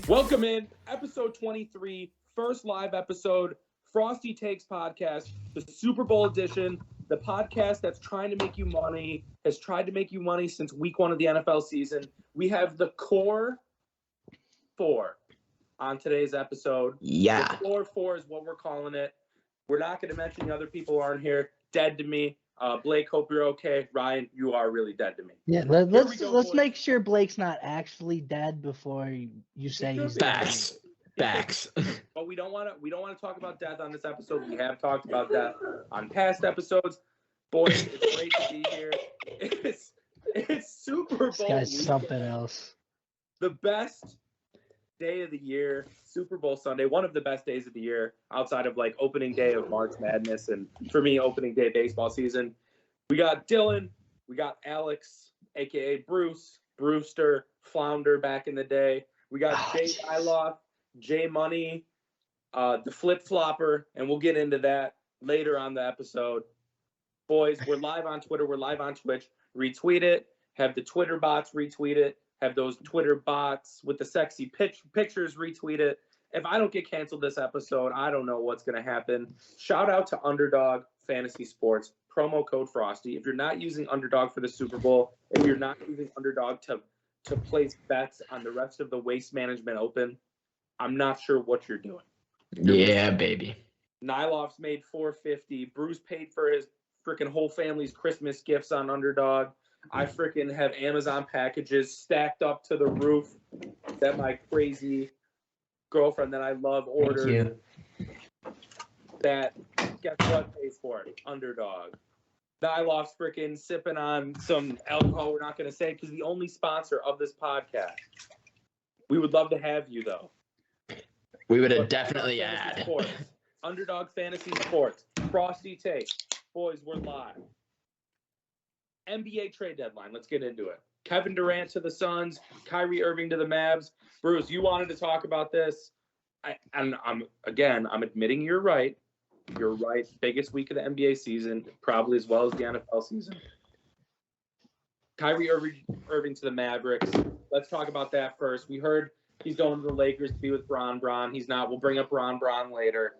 Welcome in, episode 23, first live episode, Frosty Takes Podcast, the Super Bowl edition, the podcast that's trying to make you money, has tried to make you money since week one of the NFL season. We have the core four on today's episode. Yeah. The core four is what we're calling it. We're not going to mention the other people who aren't here. Dead to me. Blake, hope you're okay. Ryan, you are really dead to me. Yeah, let's make sure Blake's not actually dead before you say he's dead. Facts. But we don't want to talk about death on this episode. We have talked about death on past episodes. Boys, it's great to be here. It's Super Bowl. This guy's weekend. something else. The best day of the year, Super Bowl Sunday, one of the best days of the year outside of like opening day of March Madness and for me opening day baseball season. We got Dylan, we got Alex, aka Bruce, Brewster, Flounder back in the day. We got Jay Iloff, Jay Money, the Flip Flopper, and we'll get into that later on the episode. Boys, we're live on Twitter, we're live on Twitch. Retweet it, have the Twitter bots retweet it. Have those Twitter bots with the sexy pictures retweet it. If I don't get canceled this episode, I don't know what's going to happen. Shout out to Underdog Fantasy Sports, promo code Frosty. If you're not using Underdog for the Super Bowl, if you're not using Underdog to place bets on the rest of the Waste Management Open, I'm not sure what you're doing. Yeah, baby. Nyloff's made $450. Bruce paid for his freaking whole family's Christmas gifts on Underdog. I freaking have Amazon packages stacked up to the roof that my crazy girlfriend that I love ordered. That, guess what pays for it? Underdog. Nyloff's freaking sipping on some alcohol we're not going to say because the only sponsor of this podcast. We would love to have you, though. We would definitely add. Sports. Underdog Fantasy Sports. Frosty Take. Boys, we're live. NBA trade deadline. Let's get into it. Kevin Durant to the Suns, Kyrie Irving to the Mavs. Bruce, you wanted to talk about this. I'm admitting you're right. You're right. Biggest week of the NBA season, probably as well as the NFL season. Kyrie Irving to the Mavericks. Let's talk about that first. We heard he's going to the Lakers to be with Bron. He's not. We'll bring up Bron later.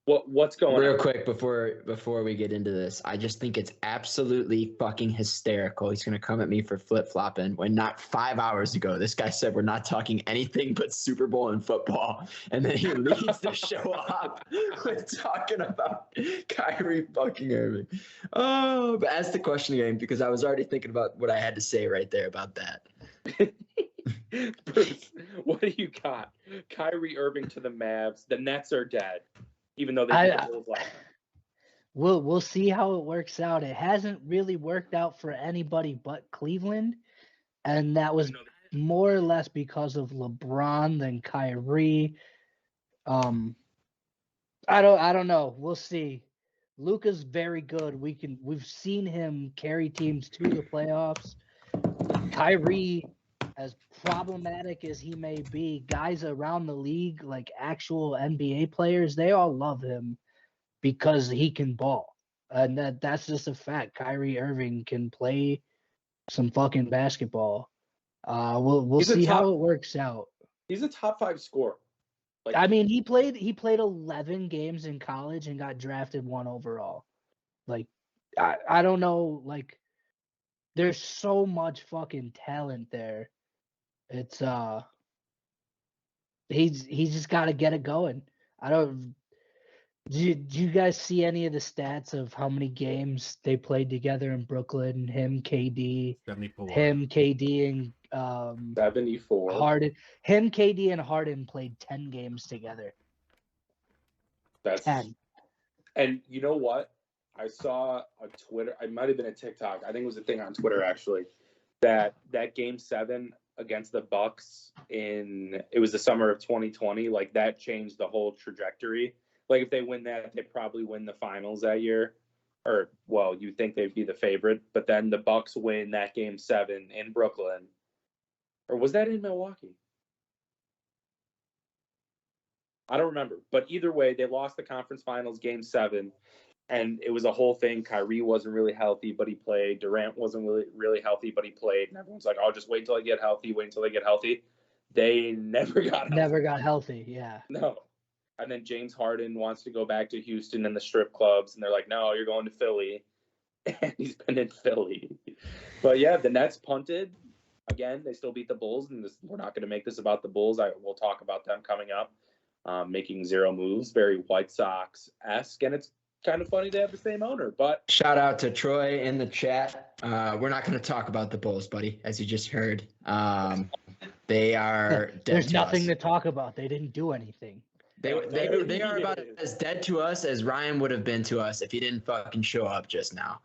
What's going on? Real quick before we get into this, I just think it's absolutely fucking hysterical. He's gonna come at me for flip-flopping when not 5 hours ago this guy said we're not talking anything but Super Bowl and football, and then he leads the show up with talking about Kyrie fucking Irving. Oh, but ask the question again because I was already thinking about what I had to say right there about that. Bruce, what do you got? Kyrie Irving to the Mavs. The Nets are dead. Even though they did the Bulls last time. We'll see how it works out. It hasn't really worked out for anybody but Cleveland, and that was more or less because of LeBron than Kyrie. I don't know. We'll see. Luka's very good. We've seen him carry teams to the playoffs. Kyrie, as problematic as he may be, guys around the league, like actual NBA players, they all love him because he can ball. And that's just a fact. Kyrie Irving can play some fucking basketball. We'll see how it works out. He's a top 5 scorer. I mean, he played 11 games in college and got drafted 1 overall. Like, I don't know, like, there's so much fucking talent there. It's he's just got to get it going. Do you guys see any of the stats of how many games they played together in Brooklyn? Him, KD, 74. Him, KD, and 74. Harden. Him, KD, and Harden played 10 games together. That's 10. And you know what? I saw a Twitter. It might have been a TikTok. I think it was a thing on Twitter actually. That Game 7 against the Bucks it was the summer of 2020. Like that changed the whole trajectory. Like if they win that, they probably win the finals that year. Or well, you think they'd be the favorite, but then the Bucks win that Game 7 in Brooklyn. Or was that in Milwaukee? I don't remember. But either way, they lost the conference finals Game 7. And it was a whole thing. Kyrie wasn't really healthy, but he played. Durant wasn't really healthy, but he played. And everyone's like, "Oh, just wait until they get healthy. Wait until they get healthy." They never got Never got healthy. Yeah. No. And then James Harden wants to go back to Houston and the strip clubs, and they're like, no, you're going to Philly. And he's been in Philly. But yeah, the Nets punted. Again, they still beat the Bulls, and we're not going to make this about the Bulls. We'll talk about them coming up, making 0 moves, very White Sox-esque, and it's kind of funny they have the same owner. But shout out to Troy in the chat. We're not going to talk about the Bulls, buddy, as you just heard. They are dead. There's to nothing us. to talk about. They didn't do anything. They are about as dead to us as Ryan would have been to us if he didn't fucking show up just now.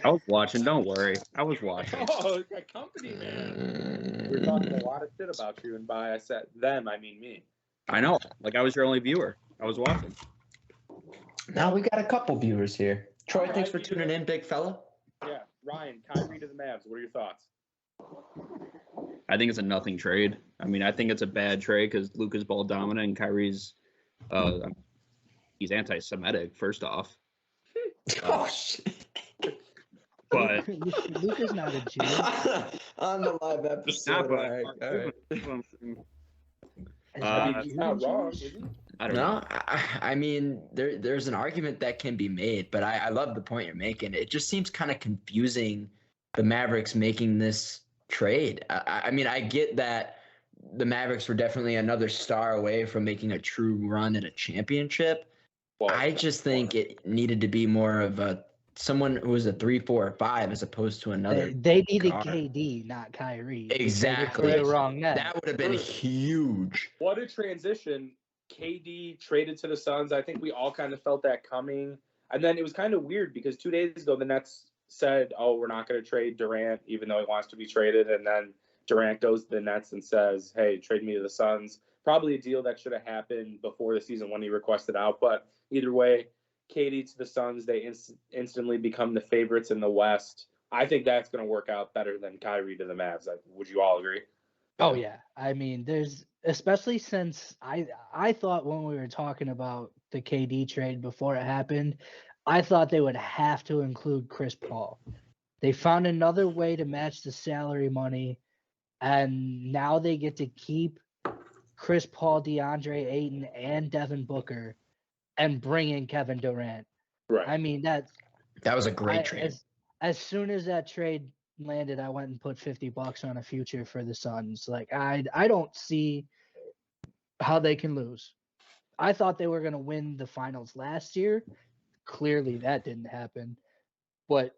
I was watching. Don't worry. I was watching. Oh, that company, man. We're talking a lot of shit about you, and by I said them, I mean me. I know. Like, I was your only viewer. I was watching. Now we got a couple viewers here. Troy, thanks for tuning in, big fella. Yeah, Ryan, Kyrie to the Mavs. What are your thoughts? I think it's a nothing trade. I mean, I think it's a bad trade because Luka's ball dominant and Kyrie's, he's anti-Semitic, first off. Oh, shit. But Luka's not a Jew. On the live episode. He's not wrong, is he? I don't know. No, I mean, there's an argument that can be made, but I love the point you're making. It just seems kind of confusing, the Mavericks making this trade. I mean, I get that the Mavericks were definitely another star away from making a true run at a championship. Well, I just think it needed to be more of someone who was a 3, 4, or 5 as opposed to another. They needed guard. KD, not Kyrie. Exactly. The wrong net. That would have been huge. What a transition. KD traded to the Suns. I think we all kind of felt that coming. And then it was kind of weird because 2 days ago, the Nets said, oh, we're not going to trade Durant, even though he wants to be traded. And then Durant goes to the Nets and says, hey, trade me to the Suns. Probably a deal that should have happened before the season when he requested out. But either way, KD to the Suns, they instantly become the favorites in the West. I think that's going to work out better than Kyrie to the Mavs. Would you all agree? Oh yeah. I mean, there's especially since I thought when we were talking about the KD trade before it happened, I thought they would have to include Chris Paul. They found another way to match the salary money, and now they get to keep Chris Paul, DeAndre Ayton, and Devin Booker, and bring in Kevin Durant. Right. I mean, that was a great trade. As soon as that trade landed, I went and put $50 on a future for the Suns. Like, I don't see how they can lose. I thought they were going to win the finals last year. Clearly that didn't happen. But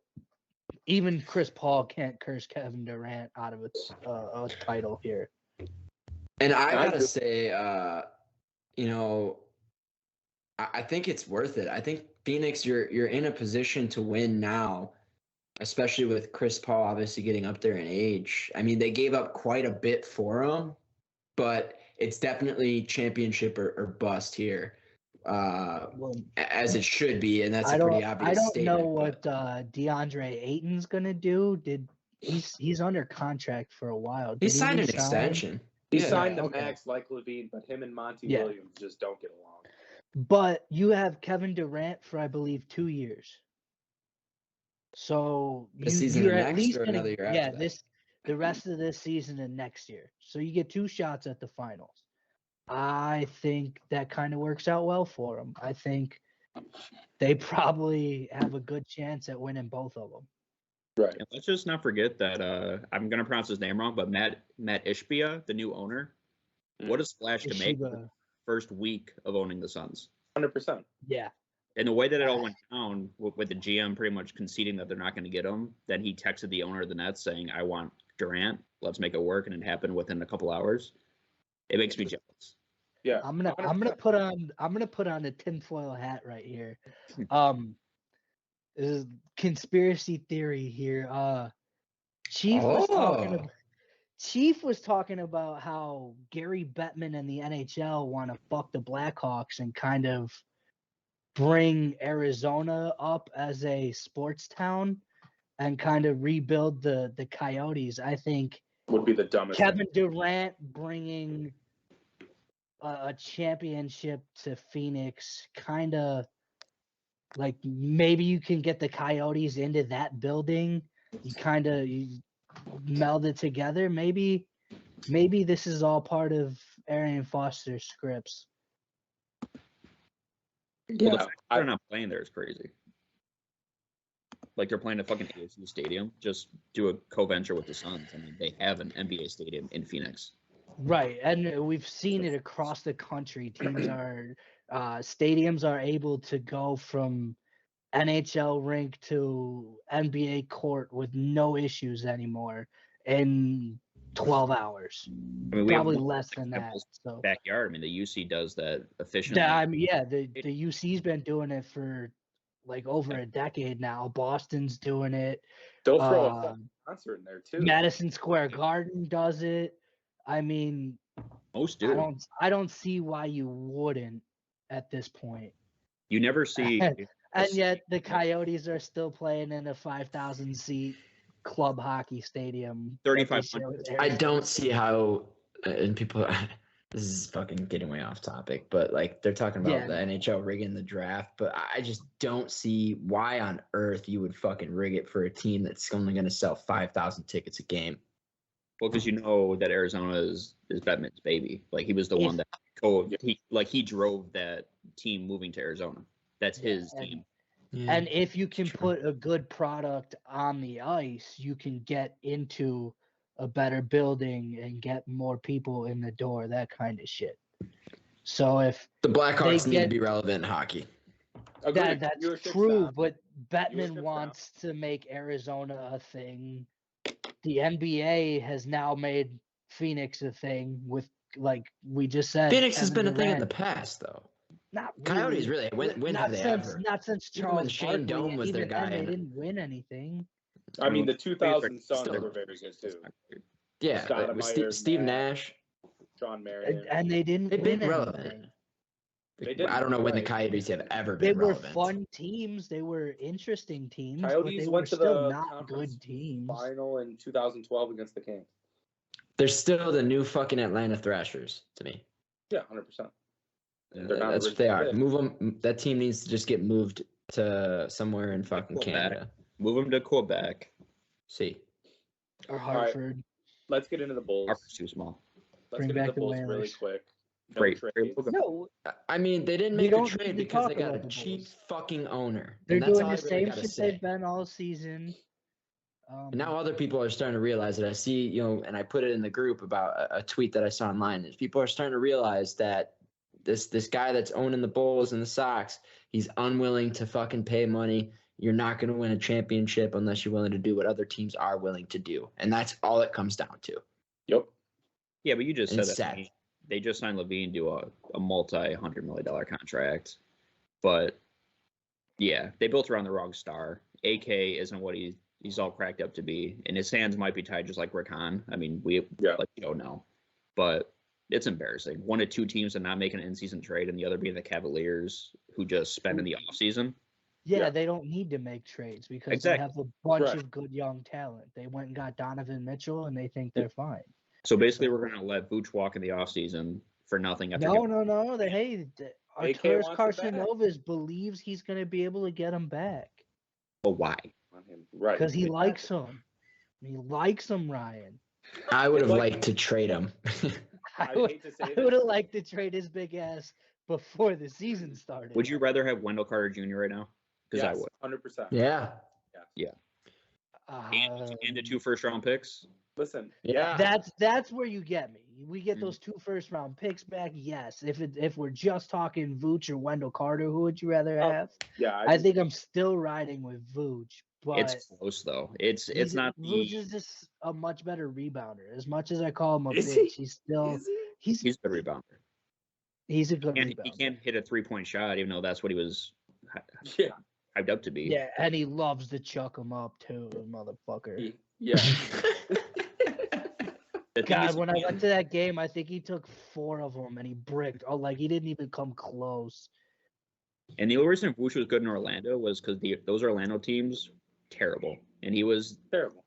even Chris Paul can't curse Kevin Durant out of a title here. And I gotta say, I think it's worth it. I think Phoenix, you're in a position to win now, especially with Chris Paul obviously getting up there in age. I mean, they gave up quite a bit for him, but it's definitely championship or bust here, as it should be, and that's a pretty obvious statement. I don't know what DeAndre Ayton's gonna do. He's under contract for a while? He signed an extension. He signed the max like Levine, but him and Monty Williams just don't get along. But you have Kevin Durant for, I believe, 2 years. So you're at least or another year after that? The rest of this season and next year. So you get 2 shots at the finals. I think that kind of works out well for them. I think they probably have a good chance at winning both of them. Right. And let's just not forget that I'm gonna pronounce his name wrong, but Matt Ishbia, the new owner, what a splash to make the first week of owning the Suns. 100%. Yeah. And the way that it all went down with the GM pretty much conceding that they're not going to get him, then he texted the owner of the Nets saying, I want Durant. Let's make it work. And it happened within a couple hours. It makes me jealous. Yeah. I'm gonna put on a tinfoil hat right here. This is conspiracy theory here. Chief was talking about how Gary Bettman and the NHL want to fuck the Blackhawks and kind of bring Arizona up as a sports town and kind of rebuild the Coyotes. I think would be the dumbest. Kevin Durant bringing a championship to Phoenix, kind of like maybe you can get the Coyotes into that building. You meld it together. Maybe maybe this is all part of Arian Foster's scripts. Well, the Yeah, fact that they're not playing there is crazy. Like they're playing a fucking ASU stadium. Just do a co-venture with the Suns. I mean, they have an NBA stadium in Phoenix. Right, and we've seen it across the country. Teams are, stadiums are able to go from NHL rink to NBA court with no issues anymore in 12 hours. I mean, we have Probably multiple less than that. examples So backyard. I mean, the UC does that efficiently. I mean, yeah, the UC's been doing it for like over a decade now. Boston's doing it. they'll throw a Uh, fucking concert in there too. Madison Square Garden does it. I mean, Most do. I don't see why you wouldn't at this point. You never see. And yet the Coyotes are still playing in a 5,000 seat club hockey stadium. that they 3,500. share with I Arizona. don't see how, and people, this is fucking getting way off topic, but like they're talking about Yeah. the NHL rigging the draft, but I just don't see why on earth you would fucking rig it for a team that's only going to sell 5,000 tickets a game. Well, because you know that Arizona is Bettman's baby. Like he was the one that he drove that team moving to Arizona. That's his team. Yeah. And if you can True. put a good product on the ice, you can get into a better building and get more people in the door, that kind of shit. So if The Blackhawks they need to get- be relevant in hockey. Agreed. that's Viewership's true, down. but Viewership's Bettman down. wants to make Arizona a thing. The NBA has now made Phoenix a thing with, like we just said. Phoenix has Kevin been a thing in the Durant. past, though. Not Coyotes really. really. When not have they since, ever? Not since Even when Charles Shane Barkley. Doan was their Even then, guy they in it. didn't win anything. I mean, the Still- 2000 Suns were very good too. Yeah, Stoudemire, with Steve Nash. Nash. John Marion. And they didn't They've win been relevant. anything. They didn't, I don't know when the right. Coyotes have ever They been were relevant. fun teams. They were interesting teams, but Coyotes they were went to still the not conference good teams. Final in 2012 against the Kings. They're still the new fucking Atlanta Thrashers to me. Yeah, 100%. They're not That's what they are. originally Move them. That team needs to just get moved to somewhere in fucking Quebec. Canada. Move him to Quebec. See, Or right. Hartford. Let's get into the Bulls. Harper's too small. Let's Bring get into back the the Bulls really Whalers. quick. No Great. trades. No, I mean, they didn't We make a don't trade need to because they talk got about a the cheap Bulls. fucking owner. they're And that's doing all the I really same gotta shit say. they've been all season. And now other people are starting to realize that. I see, and I put it in the group about a tweet that I saw online. Is people are starting to realize that this guy that's owning the Bulls and the Sox, he's unwilling to fucking pay money. You're not going to win a championship unless you're willing to do what other teams are willing to do, and that's all it comes down to. Yep. Yeah, but you just And said it's that. sad. They just signed Levine to a multi-$100 million contract. But yeah, they built around the wrong star. AK isn't what he's all cracked up to be, and his hands might be tied just like Rick Hahn. I mean, we don't know, but it's embarrassing. One of two teams that not making an in-season trade, and the other being the Cavaliers, who just spend in the offseason. Yeah, they don't need to make trades because Exactly. they have a bunch Right. of good young talent. They went and got Donovan Mitchell, and they think they're fine. So basically, we're going to let Vooch walk in the offseason for nothing. After No. AK Arturas wants him back. Karstanovas believes he's going to be able to get him back But why? On him. Right. because he Exactly. likes him. He likes him, Ryan. I would have like- liked to trade him. I would hate to say I would this. have liked to trade his big ass before the season started. Would you rather have Wendell Carter Jr. right now? Because I Yes, would. 100%. Yeah. And the 2 first-round picks. Listen, Yeah. That's where you get me. We get Mm. those 2 first-round picks back. Yes. If we're just talking Vooch or Wendell Carter, who would you rather Oh, have? yeah, I think I'm still riding with Vooch, but It's close though. It's not Vooch the. is just a much better rebounder. As much as I call him a Is bitch, he? he's still Is he? he's He's a good rebounder. he's a good And he rebounder. can't hit a 3-point shot, even though that's what he was Yeah. hyped up to be. Yeah, and he loves to chuck him up too, motherfucker. Yeah. The thing God, is, when I went to that game, I think he took 4 of them and he bricked. Oh, like he didn't even come close. and the only reason Vooch was good in Orlando was because those Orlando teams terrible, and he was Terrible.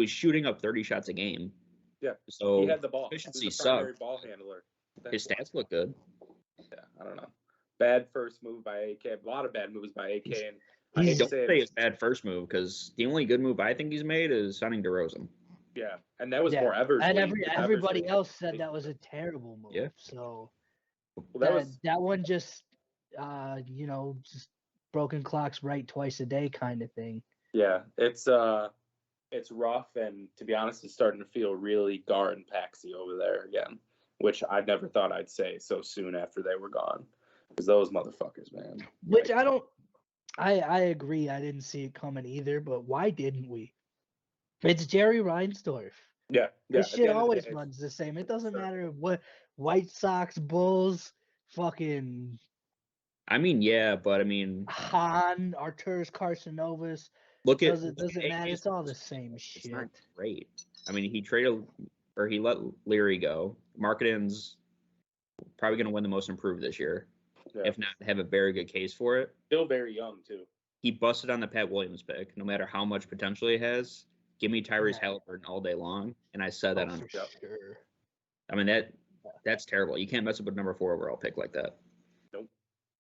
shooting up 30 shots a game. Yeah. So He had the ball. He was efficiency the primary sucked. ball handler. His stats look good. Yeah, I don't know. Bad first move by AK. A lot of bad moves by AK. And I He's- hate to Don't say say it. it's bad first move because the only good move I think he's made is signing DeRozan. Yeah, and that was Yeah, more Eversley. and Eversley everybody else was said big. that was a terrible move. Yeah. So Well, that was that one just just broken clocks right twice a day kind of thing. yeah. It's rough, and to be honest, it's starting to feel really Gar and Paxi over there again, which I never thought I'd say so soon after they were gone. Because those motherfuckers, man. Which Like, I don't. I agree. I didn't see it coming either. But why didn't we? It's Jerry Reinsdorf. yeah. This At the shit end of the always day, runs the same. It it's doesn't absurd. matter what White Sox, Bulls, fucking I mean, yeah, but I mean, Han, Arturas Carcinovas. look at Doesn't matter. AJ's It's all the same It's not shit. great. I mean, he let Leary go. Marketing's probably going to win the most improved this year, Yeah. if not have a very good case for it. Still very young too. He busted on the Pat Williams pick. No matter how much potential he has, give me Tyrese Yeah. Halliburton all day long. And I said that Oh, on. for sure. I mean that's terrible. You can't mess up a number 4 overall pick like that. Nope.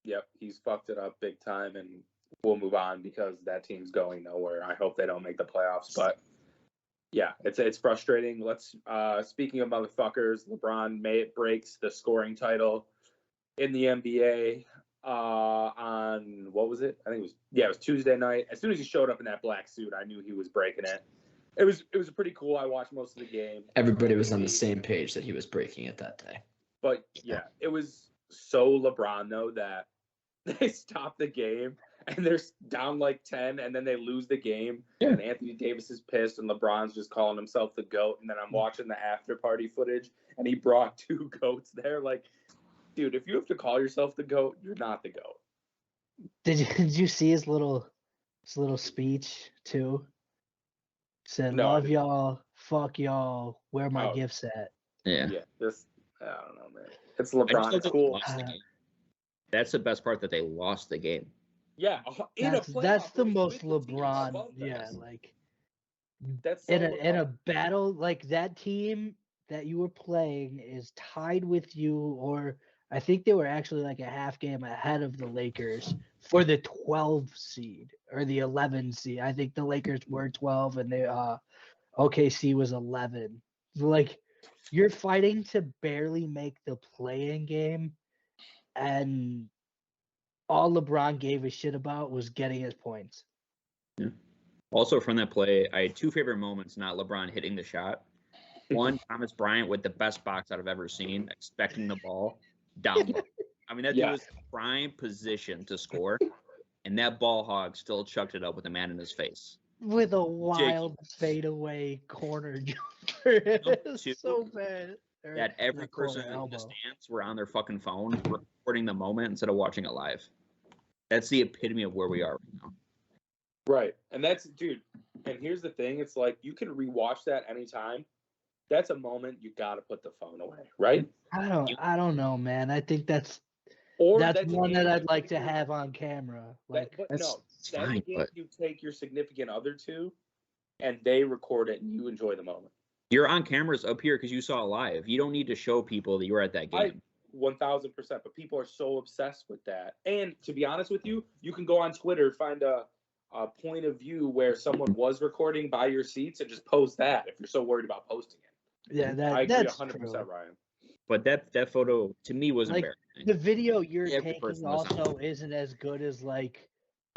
Yep, he's fucked it up big time, and we'll move on because that team's going nowhere. I hope they don't make the playoffs, but yeah, it's frustrating. Let's speaking of motherfuckers, LeBron breaks the scoring title in the NBA on what was it? I think it was Tuesday night. As soon as he showed up in that black suit, I knew he was breaking it. It was pretty cool. I watched most of the game. Everybody was on the same page that he was breaking it that day. But yeah, it was so LeBron though that they stop the game and they're down like 10 and then they lose the game. Yeah. And Anthony Davis is pissed and LeBron's just calling himself the GOAT. And then I'm watching the after party footage and he brought 2 goats there. Like, dude, if you have to call yourself the GOAT, you're not the GOAT. Did you see his little speech too? Said, No, I love didn't. y'all, fuck y'all, where my Oh. gifts at? Yeah. Yeah, just I don't know, man. It's I just LeBron. hope It's they cool. lost the game. That's the best part, that they lost the game. Yeah, That's the most with the team LeBron. above them. Yeah, like That's so in a LeBron. battle like that team that you were playing is tied with you, or I think they were actually like a half game ahead of the Lakers for the 12 seed or the 11 seed. I think the Lakers were 12 and they OKC was 11. Like you're fighting to barely make the play-in game, and all LeBron gave a shit about was getting his points. Also from that play, I had 2 favorite moments, not LeBron hitting the shot. One, Thomas Bryant with the best box out I've ever seen, expecting the ball down low. I mean, that dude was in prime position to score, and that ball hog still chucked it up with a man in his face. With a wild fadeaway corner jumper. It's two, so bad. That every Not corner, person in the elbow. stands were on their fucking phone recording the moment instead of watching it live. That's the epitome of where we are right now. Right. And that's, dude, and here's the thing. It's like you can rewatch that anytime. That's a moment you got to put the phone away, right? I don't know, man. I think that's Or that's a one game that I'd you like take to your- have on camera. Like but That's no, it's that's a fine, game but you take your significant other to and they record it and you enjoy the moment. you're on cameras up here because you saw it live. You don't need to show people that you were at that game. 1000%. But people are so obsessed with that. And to be honest with you, you can go on Twitter, find a point of view where someone was recording by your seats and just post that if you're so worried about posting it. yeah, I agree that's 100%, true. Ryan. But that photo to me was Like, embarrassing. The video you're Every taking person was on. also isn't as good as like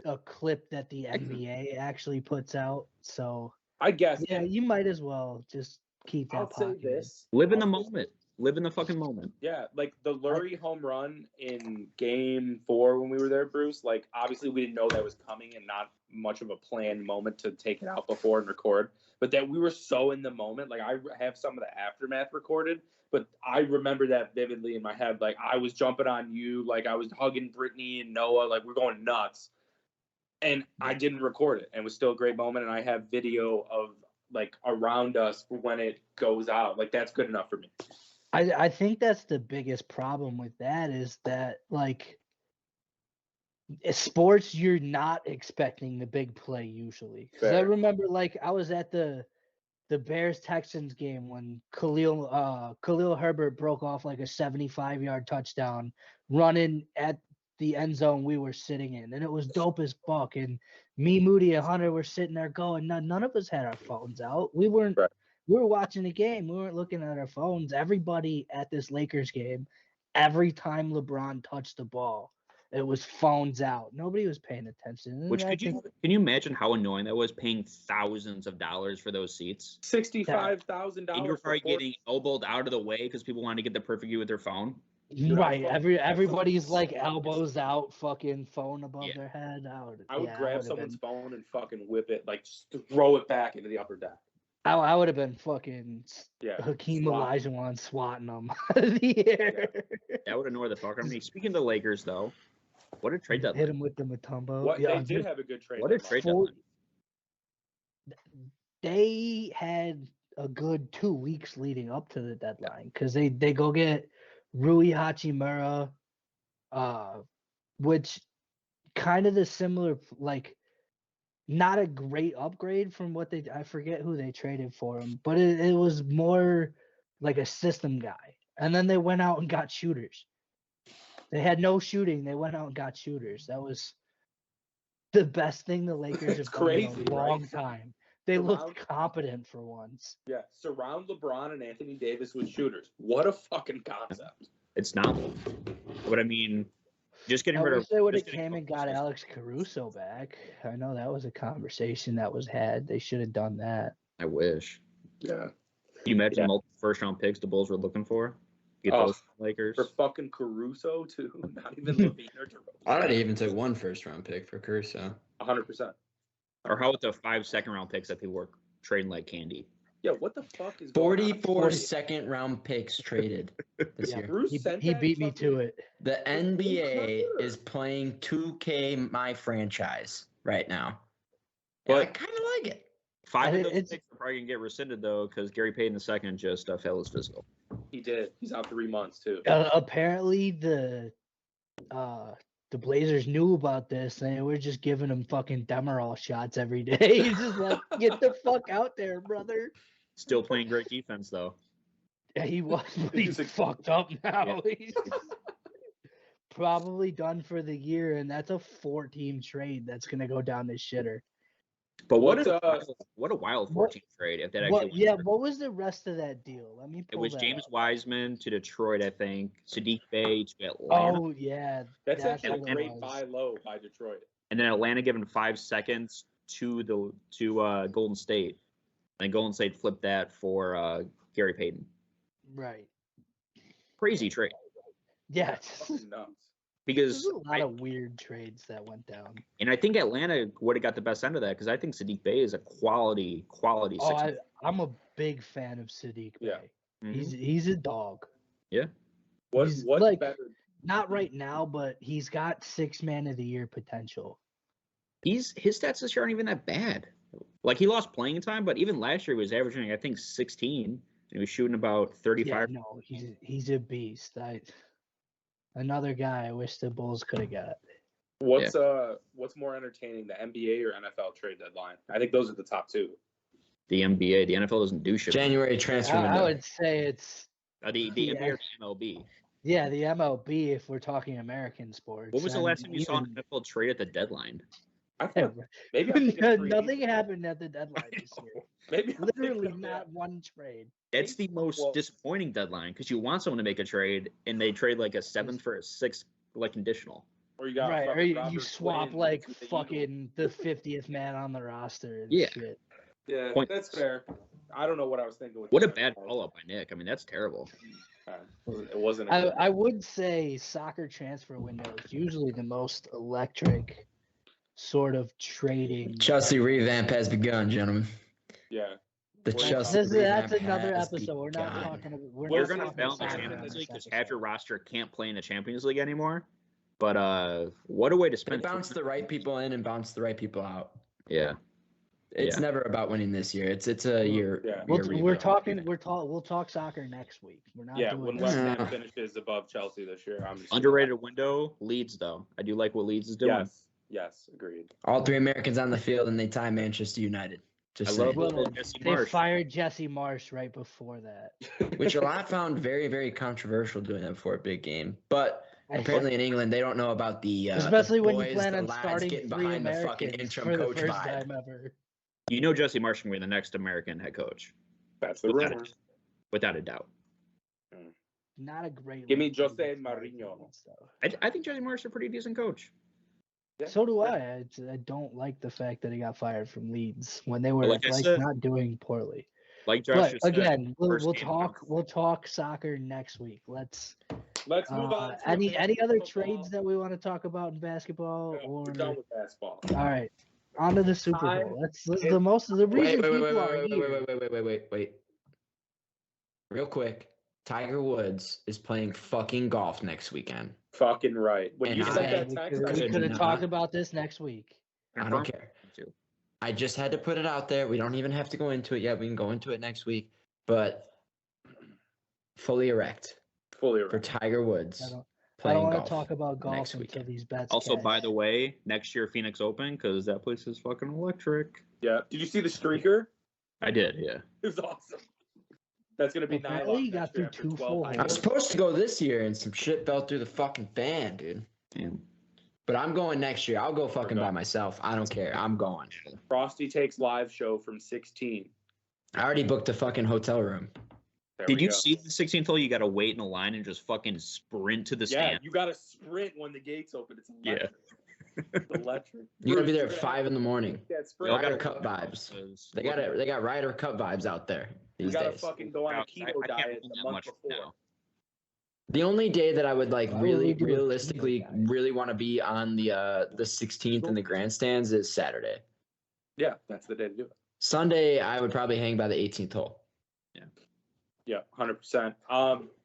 a clip that the NBA actually puts out. So I guess. yeah, you might as well just keep that I'll say pocketed. this. Live in the I'll say moment. Live in the fucking moment. Yeah, like the Lurie home run in game 4 when we were there, Bruce, like obviously we didn't know that was coming and not much of a planned moment to take it out before and record, but that we were so in the moment. Like I have some of the aftermath recorded, but I remember that vividly in my head. Like I was jumping on you, like I was hugging Brittany and Noah, like we're going nuts. And I didn't record it, and it was still a great moment, and I have video of like around us when it goes out. Like that's good enough for me. I think that's the biggest problem with that is that like sports you're not expecting the big play usually. 'Cause I Fair. remember like I was at the Bears Texans game when Khalil Herbert broke off like a 75-yard touchdown running at the end zone we were sitting in, and it was dope as fuck. And me, Moody, and Hunter were sitting there going, none of us had our phones out. We weren't Right. we were watching the game. We weren't looking at our phones. Everybody at this Lakers game, every time LeBron touched the ball, it was phones out. Nobody was paying attention. And Which I can you imagine how annoying that was, paying thousands of dollars for those seats? $65,000. And you're probably getting elbowed out of the way because people want to get the perfect view with their phone. Right, everybody's like elbows out, fucking phone above Yeah. their head. I would yeah, grab would've someone's been- phone and fucking whip it, like just throw it back into the upper deck. I would have been fucking Yeah. Hakeem swat. Olajuwon swatting them out of the air. That would annoy the fuck out of me. Speaking of the Lakers, though, what a trade Hit deadline. him with the Matumbo. What Yeah, they did have a good trade. What a deadline. trade Four- deadline. They had a good 2 weeks leading up to the deadline because they go get Rui Hachimura, which kind of the similar, like, not a great upgrade from what I forget who they traded for him, but it was more like a system guy. And then they went out and got shooters. They had no shooting. They went out and got shooters. That was the best thing the Lakers It's have done in crazy, a long right? time. They looked competent for once. Yeah, surround LeBron and Anthony Davis with shooters. What a fucking concept. It's novel. But I mean, just getting I rid wish of. they would have just getting came and got Alex Caruso back. I know that was a conversation that was had. They should have done that. I wish. Yeah. Can you imagine Yeah. multiple first round picks the Bulls were looking for? Get Oh, those from the Lakers. For fucking Caruso, too. Not even Levine or DeRozan. I already even took one first-round pick for Caruso. 100%. Or how about the 5 second-round picks that people were trading like candy? Yeah, what the fuck is going on? 44 second-round picks traded this Yeah. year. Bruce He sent that beat me fucking- to it. The NBA is playing 2K My Franchise right now. But I But- kind of like it. 5 of I- those it's- picks are probably gonna get rescinded though, because Gary Payton II just failed his physical. He did. He's out 3 months, too. Apparently the Blazers knew about this and they were just giving him fucking Demerol shots every day. He's just like, get the fuck out there, brother. Still playing great defense though. Yeah, he was, but he's fucked up now. He's probably done for the year, and that's a 4-team trade that's gonna go down the shitter. But What's, what a wild what- 14 trade if that What, actually. yeah, went through. what was the rest of that deal? Let me It pull was that James up. Wiseman to Detroit, I think. Sadiq Bey to Atlanta, Oh yeah, That's that's actually what a it great was. buy low by Detroit. and then Atlanta giving 5 seconds to Golden State, and Golden State flipped that for Gary Payton. Right. Crazy trade Yeah, it's just- Fucking nuts. because there's a lot of weird trades that went down. and I think Atlanta would have got the best end of that because I think Sadiq Bey is a quality Oh, six. I'm a big fan of Sadiq Bey. Yeah. Mhm. He's a dog. What's He's like- better? Not right now, but he's got 6-man of the year potential. His stats this year aren't even that bad. Like he lost playing time, but even last year he was averaging I think 16 and he was shooting about 35. Yeah, no, he's a beast. Another guy I wish the Bulls could have got. What's more entertaining, the NBA or NFL trade deadline? I think those are the top 2. The NBA, the NFL doesn't do shit. January transfer I window. would say it's The Yeah. NBA or the MLB. yeah, the MLB if we're talking American sports. What was the and last time you saw an even- NFL trade at the deadline? I thought maybe I'm thinking of free Nothing agent. happened at the deadline this year. Maybe I'm Literally thinking of not that. one trade. That's the most Well- disappointing deadline because you want someone to make a trade and they trade like a 7th for a 6th like conditional. Or you got Right, or fucking you Robert swap Quinn like with the fucking the 50th man on the roster and Yeah. shit. Yeah, Pointless. that's fair. I don't know what I was thinking. With What a that. bad call up by Nick. I mean, that's terrible. It wasn't. A good- I would say soccer transfer window is usually the most electric sort of trading. Chelsea revamp has begun, gentlemen. yeah. The Well, Chelsea That's revamp another has episode. We're not begun. talking about. We're You're not going to talking fail in the soccer on Champions this League because episode. half your roster can't play in the Champions League anymore. But what a way to They spend. bounce the right people in and bounce the right people out. Yeah. It's Yeah. never about winning this year. It's a year. Yeah. We'll rebuild. talk soccer next week. We're not Yeah, doing when this. West Yeah. Ham finishes above Chelsea this year, I'm just Underrated window Leeds though. I do like what Leeds is doing. Yes, agreed. All 3 Americans on the field and they tie Manchester United. I Just love saying. Well, little Jesse They Marsh. fired Jesse Marsh right before that. Which a lot found very, very controversial doing that before a big game. But apparently in England, they don't know about the Especially the when you boys, plan the on lads starting getting 3 behind the fucking Americans interim for the coach first vibe. time ever. You know Jesse Marsh can be the next American head coach. That's the Without rumor. without a doubt. Not a great. Give me look for Jose the Stars Mourinho. and stuff. I think Jose Marsh is a pretty decent coach. Yeah. So do I. I don't like the fact that he got fired from Leeds when they were like I said, not doing poorly. Like Josh But just said, again, we'll first game talk soccer next week. Let's Let's move on. To any American other football. trades that we want to talk about in basketball, No, or we're done with basketball. all right, on to the Super Time Bowl. That's the most of the reason people are here. Wait. Real quick, Tiger Woods is playing fucking golf next weekend. Fucking right. When And you I- sent that We text, could, I we said, could have not. talked about this next week. I don't care. I just had to put it out there. We don't even have to go into it yet. We can go into it next week. But fully erect fully for right. Tiger I Woods don't, I playing don't want golf. to talk about golf next until weekend. these bets. Also, by cash. the way, next year Phoenix Open because that place is fucking electric. Yeah. Did you see the streaker? I did, yeah. It was awesome. That's gonna be Apparently 9 you got through 2 full I holes. was supposed to go this year and some shit fell through the fucking fan, dude. Damn. But I'm going next year. I'll go fucking by myself. I don't care. I'm going. Frosty Takes live show from 16. I already booked a fucking hotel room. There Did we you go. see the 16th hole? You got to wait in a line and just fucking sprint to the Yeah, stand. you got to sprint when the gates open. It's electric. It's electric. You're gonna be there at Bruce, 5 in the morning. that sprint. Ryder Cup vibes. They got Ryder Cup vibes out there We these gotta days. fucking go on a keto I can't diet win the that month much before. now. The only day that I would like Why would we really do a keto realistically diet? really want to be on the 16th in the grandstands is Saturday. Yeah, that's the day to do it. Sunday I would probably hang by the 18th hole. Yeah, 100%.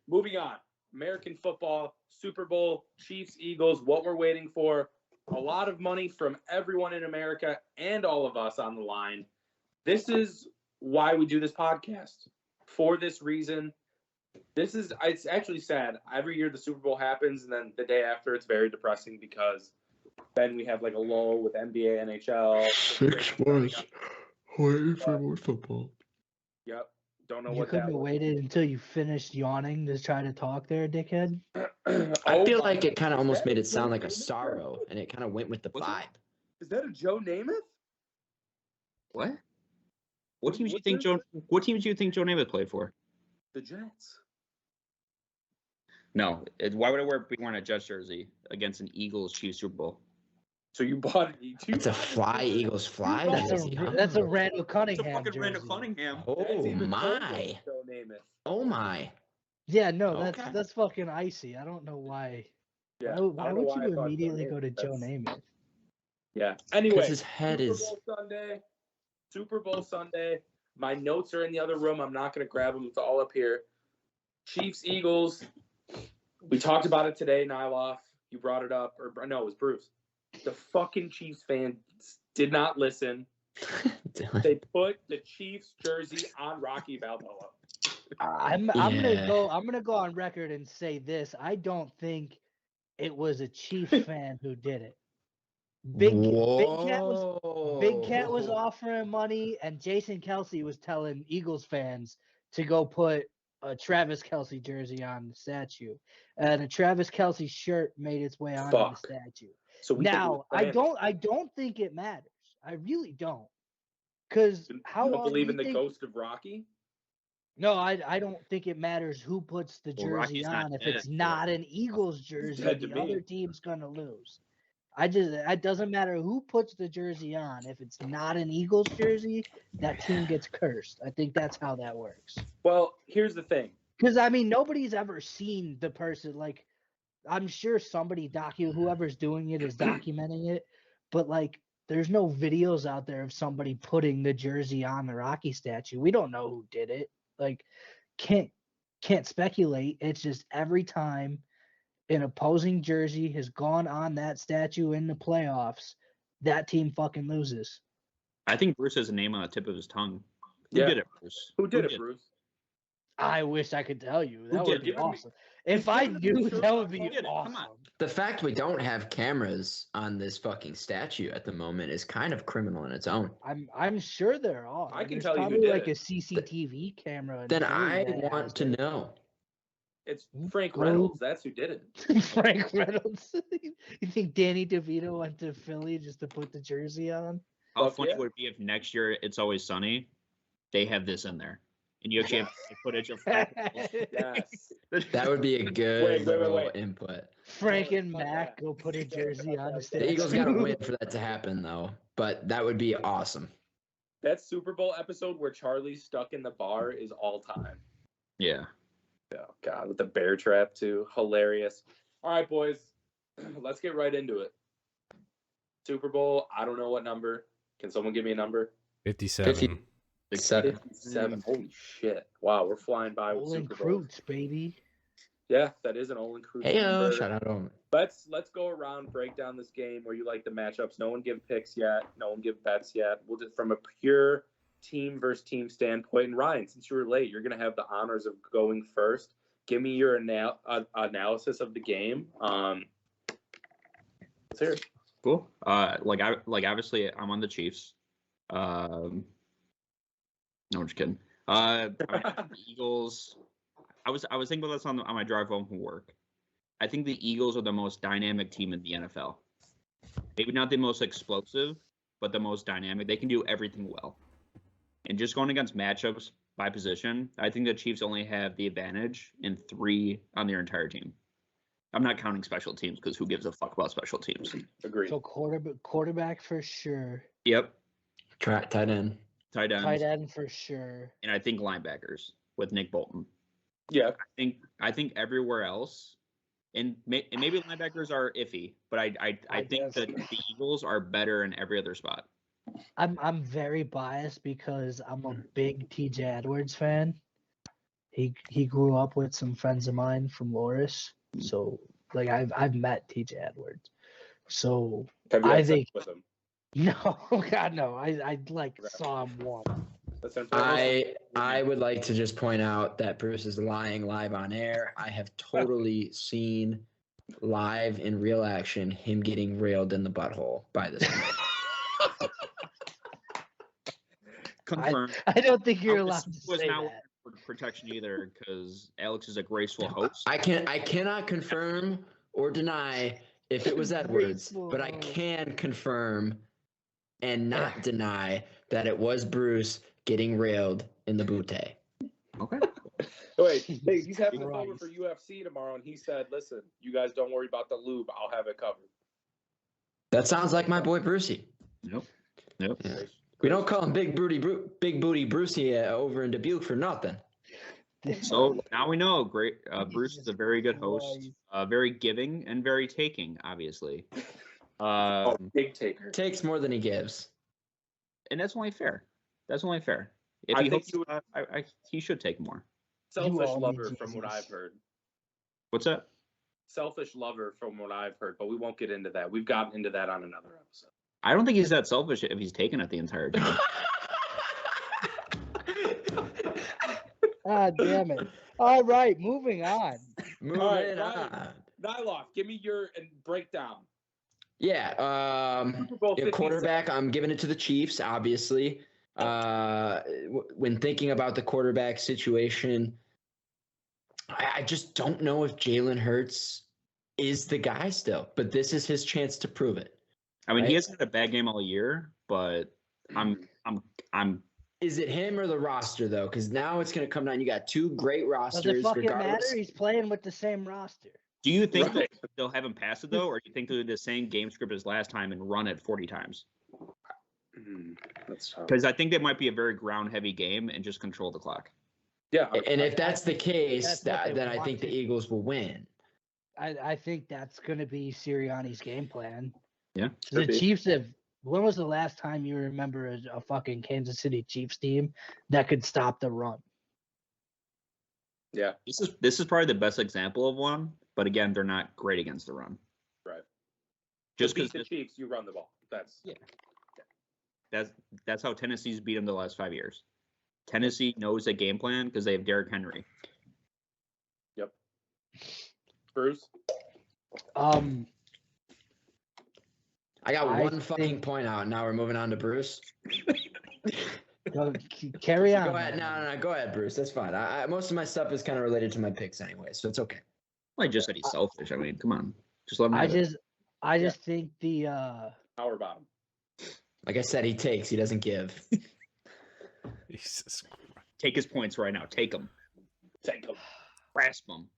Moving on. American football, Super Bowl, Chiefs, Eagles, what we're waiting for. A lot of money from everyone in America and all of us on the line. This is why we do this podcast. For this reason, it's actually sad. Every year the Super Bowl happens, and then the day after it's very depressing because then we have like a lull with NBA, NHL. 6 months waiting for more football. Yep. Don't know You what couldn't that have was. waited until you finished yawning to try to talk there, dickhead. I Oh feel my- like it kind of almost that made a it sound Joe like a Namath sorrow, and it kind of went with the What's vibe. that? Is that a Joe Namath? What? What teams do you What's think this? What teams do you think Joe Namath played for? The Jets. No. Why would I be wearing a Jets jersey against an Eagles Chiefs Super Bowl? So you bought it. It's a fly, Eagles fly. That's jersey, huh? a Randall It's a Cunningham fucking jersey. Randall Cunningham. That's Oh even older my! than Joe Namath. Oh my! Yeah, no, Okay. that's fucking icy. I don't know why. Yeah. Why I don't know would why I you thought immediately Joe go to Namath. Joe That's- Namath? Yeah. Anyway, Because his head Super is. Bowl Sunday. Super Bowl Sunday. My notes are in the other room. I'm not going to grab them. It's all up here. Chiefs, Eagles. We talked about it today, Nyloff. You brought it up. Or no, it was Bruce. The fucking Chiefs fans did not listen. They put the Chiefs jersey on Rocky Balboa. I'm Yeah. gonna go on record and say this. I don't think it was a Chiefs fan who did it. Big Cat was Whoa. offering money, and Jason Kelsey was telling Eagles fans to go put a Travis Kelsey jersey on the statue, and a Travis Kelsey shirt made its way onto the Fuck. statue. So we think it Now, was I planned. don't think it matters. I really don't. Because You how don't long believe do in you the think? ghost of Rocky? No, I don't think it matters who puts the Well, jersey Rocky's not on. If dead, it's so- not an Eagles jersey, dead to the me. other team's gonna lose. It doesn't matter who puts the jersey on. If it's not an Eagles jersey, that team gets cursed. I think that's how that works. Well, here's the thing. Because I mean, nobody's ever seen the person. Like, I'm sure somebody whoever's doing it is documenting it, but like, there's no videos out there of somebody putting the jersey on the Rocky statue. We don't know who did it. Like, can't speculate. It's just every time an opposing jersey has gone on that statue in the playoffs, that team fucking loses. I think Bruce has a name on the tip of his tongue. Who Yeah. did it, Bruce? Who did it, Bruce? I wish I could tell you. That did would be it? awesome. If I Give me the knew, shirt that on would be Who did it? Come on. awesome. The fact we don't have cameras on this fucking statue at the moment is kind of criminal in its own. I'm sure there are. I can There's tell you who probably did like it. a CCTV camera. in Then Philly I that want has to it. know. It's Frank Go- Reynolds. That's who did it. Frank Reynolds. You think Danny DeVito went to Philly just to put the jersey on? How Fuck funny yeah. would it be if next year It's Always Sunny, they have this in there? and you actually have footage of Frank. Yes. That would be a good Wait. little input. Frank and Fuck Mac that. go put a jersey on the The statue. Eagles got to win for that to happen, though. But that would be awesome. That Super Bowl episode where Charlie's stuck in the bar is all time. Yeah. Oh, God, with the bear trap, too. Hilarious. All right, boys. Let's get right into it. Super Bowl, I don't know what number. Can someone give me a number? 57. 57. Holy shit. Wow, we're flying by with Olin Super Bowl. Kreutz, baby. Yeah, that is an Olin Kreutz Hey, number. shout out to him. Let's go around, break down this game where you like the matchups. No one give picks yet. No one give bets yet. We'll just from a pure team versus team standpoint. And Ryan, since you were late, you're gonna have the honors of going first. Give me your analysis of the game. Let's hear it. Cool. Obviously I'm on the Chiefs. No, I'm just kidding. The Eagles. I was thinking about this on my drive home from work. I think the Eagles are the most dynamic team in the NFL. Maybe not the most explosive, but the most dynamic. They can do everything well. And just going against matchups by position, I think the Chiefs only have the advantage in 3 on their entire team. I'm not counting special teams because who gives a fuck about special teams? Agreed. So quarterback for sure. Yep. Tight end. Tight ends. Tight end for sure. And I think linebackers with Nick Bolton. Yeah. I think everywhere else, and maybe linebackers are iffy, but I think that the Eagles are better in every other spot. I'm very biased because I'm a big TJ Edwards fan. He grew up with some friends of mine from Loris, so like I've met TJ Edwards. So Have you I had sex think with him? no, God no. I like saw him once. That's unfortunate. I would like to just point out that Bruce is lying live on air. I have totally seen live in real action him getting railed in the butthole by this man. Confirmed. I don't think you're allowed to was say not that. for protection either because Alex is a graceful host. I cannot confirm or deny if it was Edwards, but I can confirm and not deny that it was Bruce getting railed in the bootay. Okay. Wait, hey, he's having us over Christ. for UFC tomorrow, and he said, "Listen, you guys don't worry about the lube. I'll have it covered." That sounds like my boy Brucey. Nope. Yeah. We don't call him Big Booty Brucey over in Dubuque for nothing. So now we know. Great. Bruce is a very good host. Very giving and very taking, obviously. Big taker. Takes more than he gives. And that's only fair. That's only fair. If I he think hosts, you would- he should take more. Selfish all lover, need from what Jesus. I've heard. What's that? Selfish lover, from what I've heard, but we won't get into that. We've gotten into that on another episode. I don't think he's that selfish if he's taking it the entire time. Ah, damn it. All right, moving on. Moving All right, on. Nyloff, give me your breakdown. Yeah. Super Bowl Your 57. quarterback, I'm giving it to the Chiefs, obviously. When thinking about the quarterback situation, I just don't know if Jalen Hurts is the guy still, but this is his chance to prove it. I mean, Right. he hasn't had a bad game all year, but I'm Is it him or the roster though? Because now it's going to come down. You got 2 great Does rosters. it fucking regardless. matter? He's playing with the same roster. Do you think Right. they'll have him pass it though, or do you think they'll do the same game script as last time and run it 40 times? That's tough. Because I think that might be a very ground heavy game and just control the clock. Yeah, And if that's the case, That's what they then I want think the to. Eagles will win. I think that's going to be Sirianni's game plan. Yeah, The could be. Chiefs have. When was the last time you remember a fucking Kansas City Chiefs team that could stop the run? yeah, This is probably the best example of one, but again, they're not great against the run. right. Just To beat because the Chiefs, you run the ball. That's that's how Tennessee's beat them the last 5 years. Tennessee knows a game plan because they have Derrick Henry. Bruce. I got I one fucking think- point out. Now we're moving on to Bruce. Carry on. Go ahead. No. Go ahead, Bruce. That's fine. Most of my stuff is kind of related to my picks anyway, so it's okay. Well, I just said he's selfish. I mean, come on, just let him. I have it. just think the Power bottom. Like I said, he takes. He doesn't give. Jesus Christ. Take his points right now. Take them. Take him. Grasp them.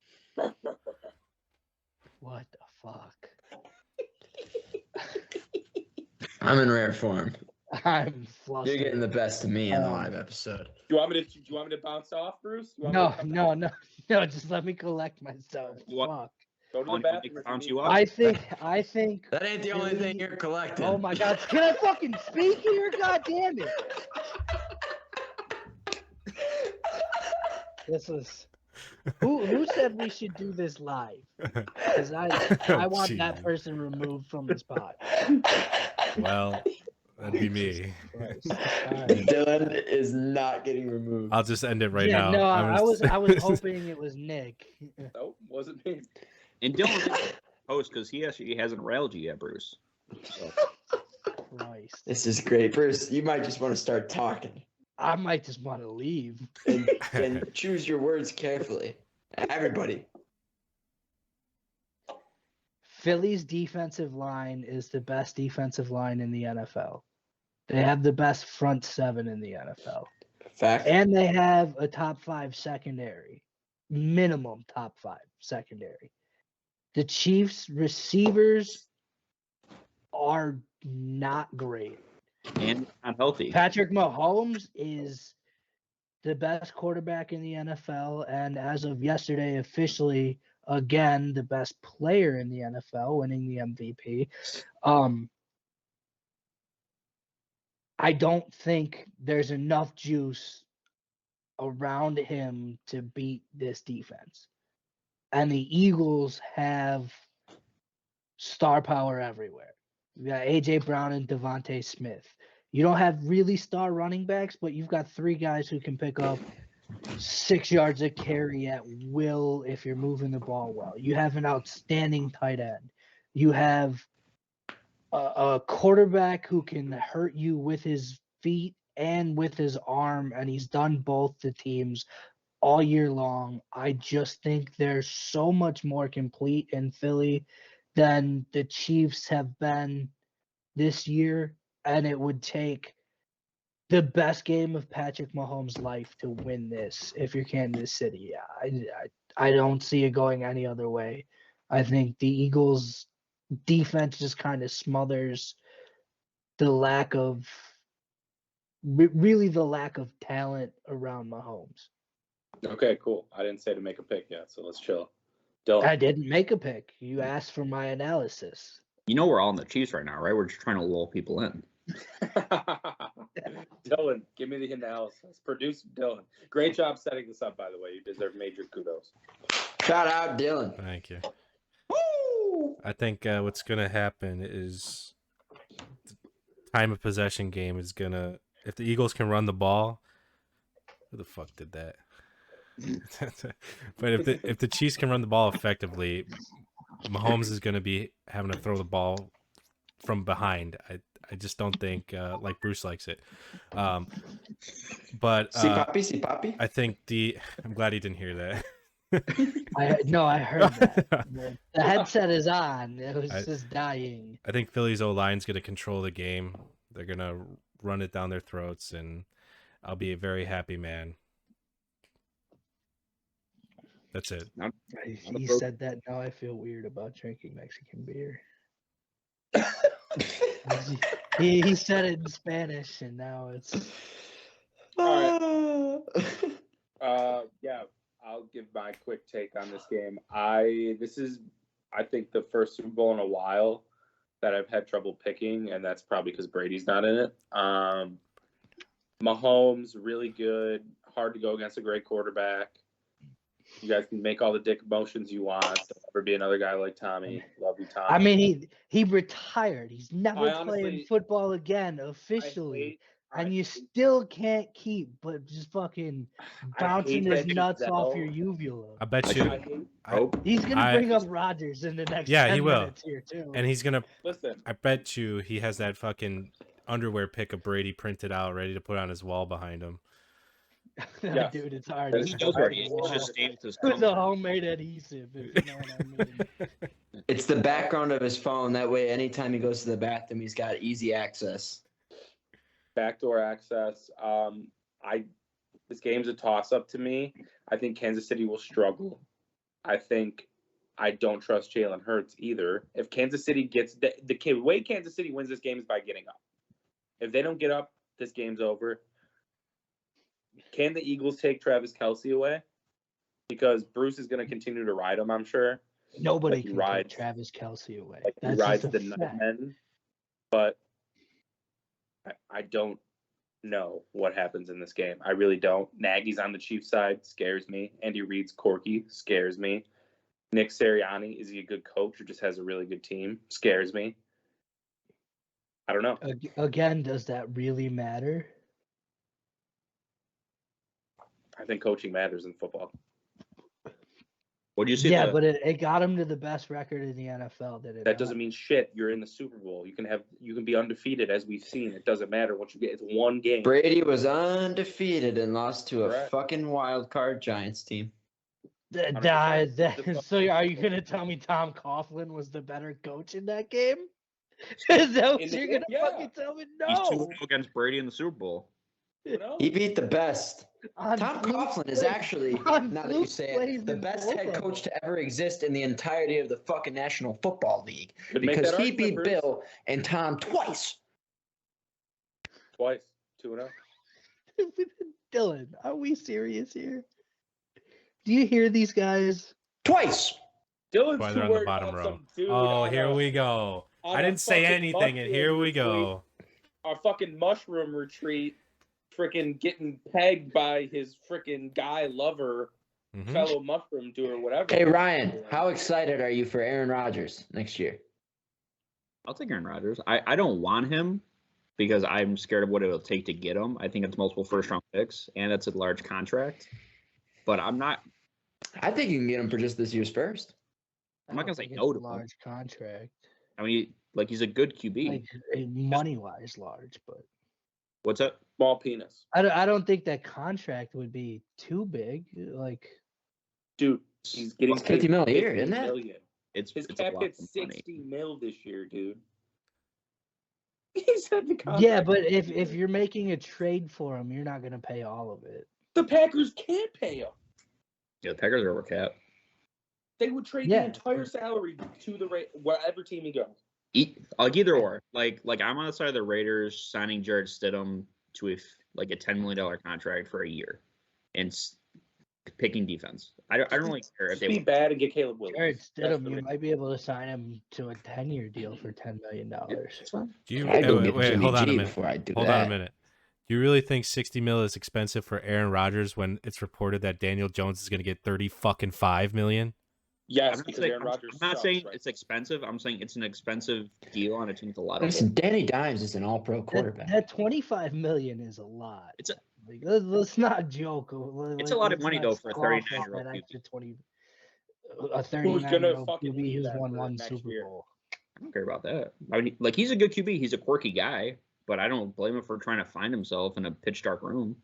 What the fuck? I'm in rare form. I'm flustered. You're getting the best of me in the live episode. Do you want me to bounce off, Bruce? You want me No, to come no, back? no. Just let me collect myself. You want- Fuck. Go to the Want bathroom. to if you bounce need you to. up? I think. That ain't the only thing you're collecting. Oh my God! Can I fucking speak here? God damn it! This is. Who said we should do this live? Because I want that Gee. person removed from this pod. Well, that'd be me. Christ. All right. Dylan is not getting removed. I'll just end it right Yeah, now. no, I'm I was just- hoping it was Nick. Nope, wasn't me. And Dylan didn't post because he actually hasn't railed you yet, Bruce. So, Christ. This is great. Bruce, you might just want to start talking I might just want to leave. and choose your words carefully. Everybody. Philly's defensive line is the best defensive line in the NFL. They have the best front seven in the NFL. Fact. And they have a top 5 secondary. Minimum top 5 secondary. The Chiefs receivers are not great. and not healthy. Patrick Mahomes is the best quarterback in the NFL, and as of yesterday, officially again the best player in the NFL, winning the MVP. I don't think there's enough juice around him to beat this defense. And the Eagles have star power everywhere. You got AJ Brown and Devontae Smith. You don't have really star running backs, but you've got 3 guys who can pick up 6 yards a carry at will if you're moving the ball well. You have an outstanding tight end. You have a quarterback who can hurt you with his feet and with his arm, and he's done both the teams all year long. I just think they're so much more complete in Philly than the Chiefs have been this year, and it would take the best game of Patrick Mahomes' life to win this if you're Kansas City. I don't see it going any other way. I think the Eagles' defense just kind of smothers the lack of really the lack of talent around Mahomes. Okay, cool. I didn't say to make a pick yet, so let's chill. Dylan. I didn't make a pick. You asked for my analysis. You know we're all in the Chiefs right now, right? We're just trying to lull people in. Dylan, give me the analysis. Producer Dylan. Great job setting this up, by the way. You deserve major kudos. Shout out Dylan. Thank you. Woo! I think what's going to happen is the time of possession game is going to, if the Eagles can run the ball, who the fuck did that? But if the Chiefs can run the ball effectively, Mahomes is going to be having to throw the ball from behind. I just don't think like Bruce likes it. But See Poppy. I think I'm glad he didn't hear that. I heard that. The headset is on. It was just dying. I think Philly's O-line's going to control the game. They're going to run it down their throats, and I'll be a very happy man. That's it. He said that. Now I feel weird about drinking Mexican beer. he said it in Spanish, and now it's. Yeah, I'll give my quick take on this game. This is, I think, the first Super Bowl in a while that I've had trouble picking, and that's probably because Brady's not in it. Mahomes, really good. Hard to go against a great quarterback. You guys can make all the dick motions you want. There'll never be another guy like Tommy. Love you, Tommy. I mean, he retired. He's never honestly- playing football again officially, I and you hate- still can't keep but just fucking bouncing his that nuts off Giselle. your uvula. I bet I you, hate- He's gonna I- bring up Rodgers in the next Yeah, 10 he will. minutes here too. and he's gonna. Listen, I bet you he has that fucking underwear pic of Brady printed out, ready to put on his wall behind him. Yeah. Dude, it's hard. That's He just knows where he hard is. to It's wall. just staying with his With the comfort. homemade adhesive, if you know what I mean. It's the background of his phone. That way, anytime he goes to the bathroom, he's got easy access. backdoor access. This game's a toss-up to me. I think Kansas City will struggle. I don't trust Jalen Hurts either. If Kansas City gets the way Kansas City wins this game is by getting up. If they don't get up, this game's over. Can the Eagles take Travis Kelce away? Because Bruce is going to continue to ride him, I'm sure. Nobody Like he can rides- take Travis Kelce away. Like he That's rides just a the fact. Nutmen. But I don't know what happens in this game. I really don't. Nagy's on the Chiefs side, scares me. Andy Reid's corky, scares me. Nick Sirianni, is he a good coach or just has a really good team? Scares me. I don't know. Again, does that really matter? I think coaching matters in football. What do you see? Yeah, but it got him to the best record in the NFL. That doesn't mean shit. You're in the Super Bowl. You can be undefeated, as we've seen. It doesn't matter what you get. It's one game. Brady was undefeated and lost to a Correct. fucking wild card Giants team. 100%. So are you gonna tell me Tom Coughlin was the better coach in that game? Is that what In the you're game, gonna yeah. fucking tell me? He's No. 2-0 against Brady in the Super Bowl. You know? He beat the best. On Tom blue Coughlin is plays- actually, on now that blue you say plays it, the in best both head of coach them. to ever exist in the entirety of the fucking National Football League. Could make Because that he argument, beat Bruce. Bill and Tom twice. Twice. 2-0. Dylan, are we serious here? Do you hear these guys? Twice. Dylan's Why too they're on the worried bottom about row. some dude Oh, on here a- we go. on I a didn't say fucking anything, and here mushroom we retreat. go. A fucking mushroom retreat, freaking getting pegged by his freaking guy lover, Mhm. fellow mushroom dude or whatever. Hey, Ryan, how excited are you for Aaron Rodgers next year? I'll take Aaron Rodgers. I don't want him because I'm scared of what it'll take to get him. I think it's multiple first-round picks, and it's a large contract. But I'm not. I think you can get him for just this year's first. I'm not I don't gonna say think no it's to a him. large contract. I mean, he's a good QB. Like money wise, large, but What's that? Small penis. I don't think that contract would be too big. Like Dude, he's getting It's 50 paid mil a year, 50 isn't it? million. It's His it's a cap lot hit of money. 60 mil this year, dude. He said the contract. yeah, but if you're making a trade for him, you're not gonna pay all of it. The Packers can't pay him. Yeah, the Packers are over cap. They would trade Yeah. the entire salary to the wherever team he goes. Like either or. Like I'm on the side of the Raiders signing Jared Stidham to a $10 million contract for a year, and picking defense. I don't really care if Just they be win. bad and get Caleb Williams. Jared That's Stidham, the you reason. might be able to sign him to a 10-year deal for $10 million. That's fine. Do you, I'd go wait, get wait, Jimmy hold on a G minute. before I do Hold that. on a minute. Do you really think 60 mil is expensive for Aaron Rodgers when it's reported that Daniel Jones is going to get 5 million? Yes, I'm not because saying, Aaron Rodgers. I'm not sucks, saying right? it's expensive. I'm saying it's an expensive deal on a team with a lot of. Listen, Danny Dimes is an all-pro quarterback. That $25 million is a lot. It's a- Like, let's not joke. It's a lot of let's money, not though, for a scoff at 39-year-old that QB. extra 20. A gonna 39-year-old fucking QB need who's that won for one next Super year? Bowl. I don't care about that. I mean, he's a good QB. He's a quirky guy, but I don't blame him for trying to find himself in a pitch dark room.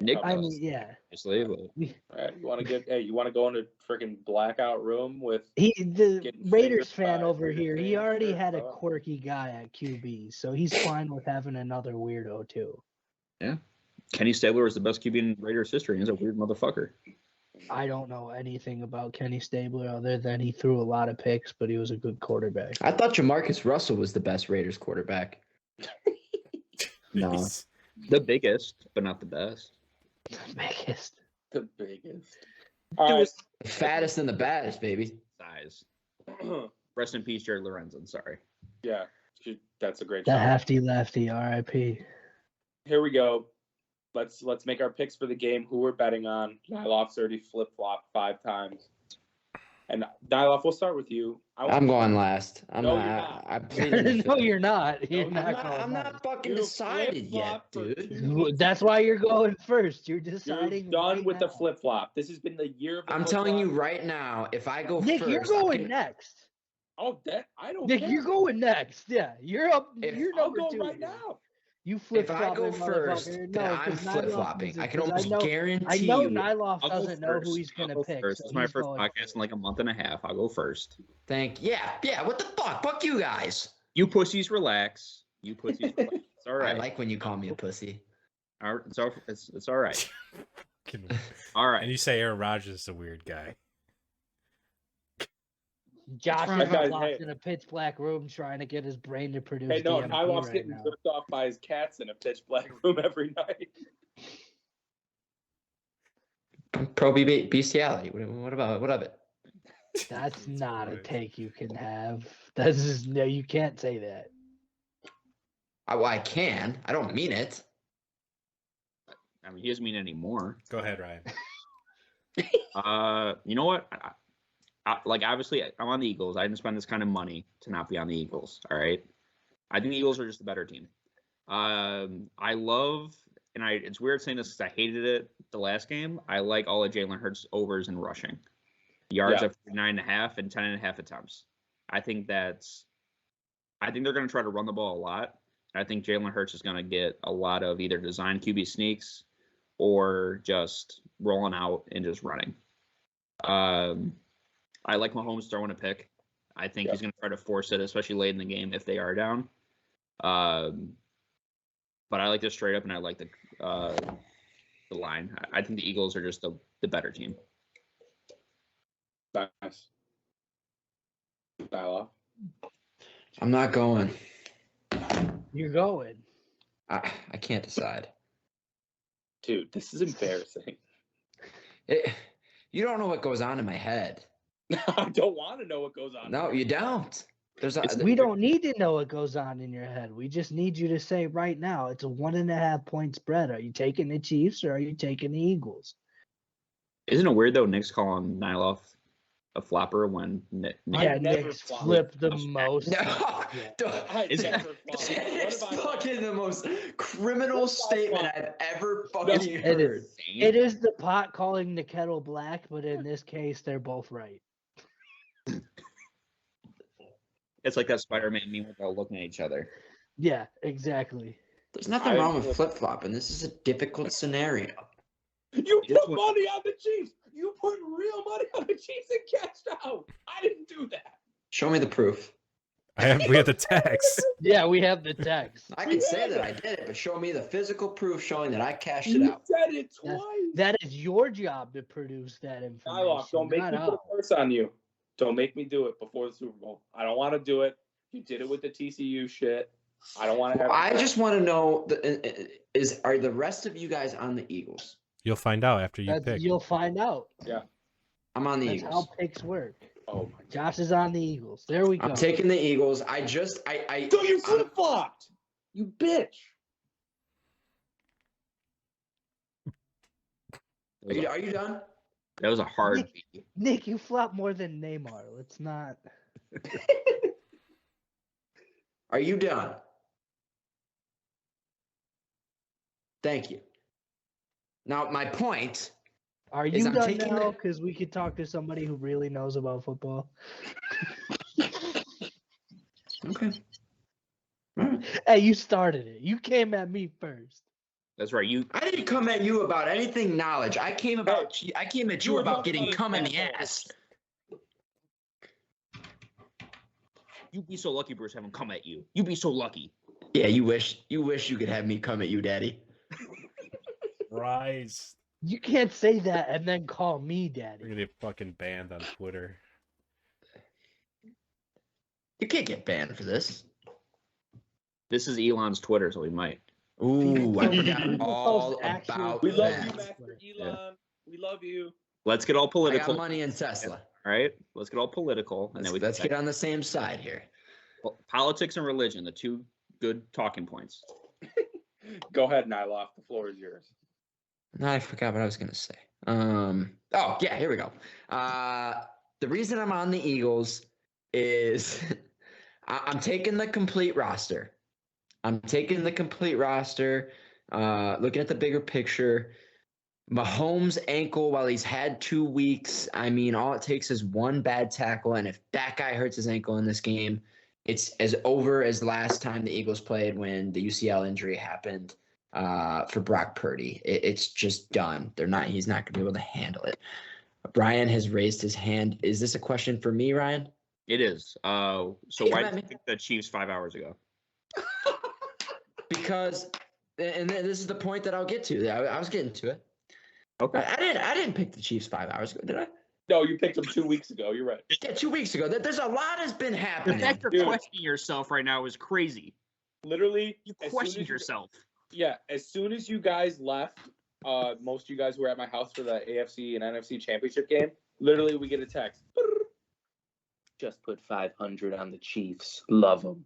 Nick I does, mean, yeah. obviously, but All right, you want to go into freaking blackout room with The Getting Raiders fingered fan by over the here, he fans, already sure, had a oh. quirky guy at QB, so he's fine with having another weirdo too. Kenny Stabler is the best QB in Raiders history. He's a weird motherfucker. I don't know anything about Kenny Stabler other than he threw a lot of picks, but he was a good quarterback. I thought Jamarcus Russell was the best Raiders quarterback. No. Jeez. The biggest, but not the best. Biggest. the biggest. All right. The fattest and the baddest, baby. Size. Rest in peace, Jared Lorenzen. Sorry. Yeah, that's a great The shot. hefty lefty, RIP. Here we go. Let's make our picks for the game. Who we're betting on? Nyloff's already flip flopped 5 times. And Nyloff, we'll start with you. I'm going last. I'm No, not. you're not. I'm pleading the No, fifth. you're not. You're I'm not not, going I'm last. not fucking You decided yet, flip-flop for dude. 2 weeks. That's why you're going first. You're You're deciding. done right with the now. flip flop. This has been the year of the I'm telling you flip-flop. right now, if I go Nick, first, you're I'm going gonna- next. Oh, that I don't Nick, care. you're going next. Yeah, you're up. If- You're I'll number go 2. right now. You flip If I flop. go first, then I'm flip flopping. I can almost guarantee I know you. Nyloff I'll go doesn't know who first. he's I'll gonna go pick. first. so This is my he's first going podcast first. in like a month and a half. I'll go first. Yeah. What the fuck? Fuck you guys. You pussies relax. You pussies relax. It's all right. I like when you call me a pussy. It's all right. All right. And you say Aaron Rodgers is a weird guy. Josh That is guy's- locked hey. in a pitch black room trying to get his brain to produce Hey, no, DMT Nyloff's right getting now. jerked off by his cats in a pitch black room every night. Pro bestiality. What of it? That's not a right. take you can have. That's just no, you can't say that. I can. I don't mean it. I mean, he doesn't mean anymore. Go ahead, Ryan. You know what? Like, obviously, I'm on the Eagles. I didn't spend this kind of money to not be on the Eagles. All right. I think the Eagles are just a better team. I love, and it's weird saying this because I hated it the last game. I like all of Jalen Hurts overs in rushing yards Yeah. at 9.5 and 10.5 attempts. I think they're going to try to run the ball a lot. I think Jalen Hurts is going to get a lot of either design QB sneaks or just rolling out and just running. I like Mahomes throwing a pick. I think he's going to try to force it, especially late in the game if they are down. But I like this straight up, and I like the line. I think the Eagles are just the better team. Nice. Nyloff. I'm not going. You're going. I can't decide. Dude, this is embarrassing. You don't know what goes on in my head. I don't want to know what goes on. No, you don't. We don't need to know what goes on in your head. We just need you to say right now it's a 1.5 point spread. Are you taking the Chiefs or are you taking the Eagles? Isn't it weird though? Nick's calling Nyloff a flopper when Nick. Yeah, never Nick's flopped. flipped the most. No, Yeah. I Is it- never flopped. it's What have I- fucking the most criminal statement I've ever fucking No, heard. it is. It is the pot calling the kettle black, but in this case, they're both right. It's like that Spider-Man meme without looking at each other. Yeah, exactly. There's nothing wrong with flip flopping. This is a difficult scenario. You This put one- money on the Chiefs. You put real money on the Chiefs and cashed out. I didn't do that. Show me the proof. We have the text. Yeah, we have the text. I can say that I did it, but show me the physical proof showing that I cashed it You out. said it That's- twice. That is your job to produce that information. Nyloff, don't make not me put a ours. curse on you. Don't make me do it before the Super Bowl. I don't want to do it. You did it with the TCU shit. I don't want to have. I just want to know: are the rest of you guys on the Eagles? You'll find out after you pick. You'll find out. I'm on the That's Eagles. how picks work. Oh my Josh is on the Eagles. There we go. I'm taking the Eagles. I So you flip flopped. You bitch. Are you done? That was a hard Nick- beat. Nick, you flop more than Neymar. Let's not. Are you done? Thank you. Now, my point. Are Is you I'm done taking now? the- Because we could talk to somebody who really knows about football. Okay. All right. Hey, you started it. You came at me first. That's right. You I didn't come at you about anything knowledge. I came at you you were about talking getting about cum in his the asshole. ass. be so lucky, Bruce, have him come at you. You be so lucky. Yeah, you wish you could have me come at you, Daddy. Rise. You can't say that and then call me We're daddy. gonna get fucking banned on Twitter. You can't get banned for this. This is Elon's Twitter, so he might. Ooh, I People forgot post all actual about We love that. you, Master Elon. We love you. Let's get all I got political. money in Tesla. All right, let's get all political, and then we Let's can get on the same side here. politics and religion, the two good talking points. Go ahead, Nyloff. The floor is yours. No, I forgot what I was gonna say. Oh yeah, here we go. The reason I'm on the Eagles is I'm taking the complete roster. Looking at the bigger picture. Mahomes' ankle, while he's had 2 weeks, I mean, all it takes is one bad tackle, and if that guy hurts his ankle in this game, it's as over as last time the Eagles played when the UCL injury happened for Brock Purdy. It's just done. He's not going to be able to handle it. Brian has raised his hand. Is this a question for me, Ryan? It is. So Hey, why let did you me- pick the Chiefs 5 hours ago? Because and this is the point that I'll get to. I was getting to it. Okay. I didn't pick the Chiefs 5 hours ago, did I? No, you picked them 2 weeks ago. You're right. Yeah, 2 weeks ago. There's a lot has been The happening. fact you're Dude. questioning yourself right now is crazy. Literally, You as soon questioned as you- yourself. Yeah, as soon as you guys left, most of you guys were at my house for the AFC and NFC championship game. Literally, we get a text. Just put 500 on the Chiefs. Love them.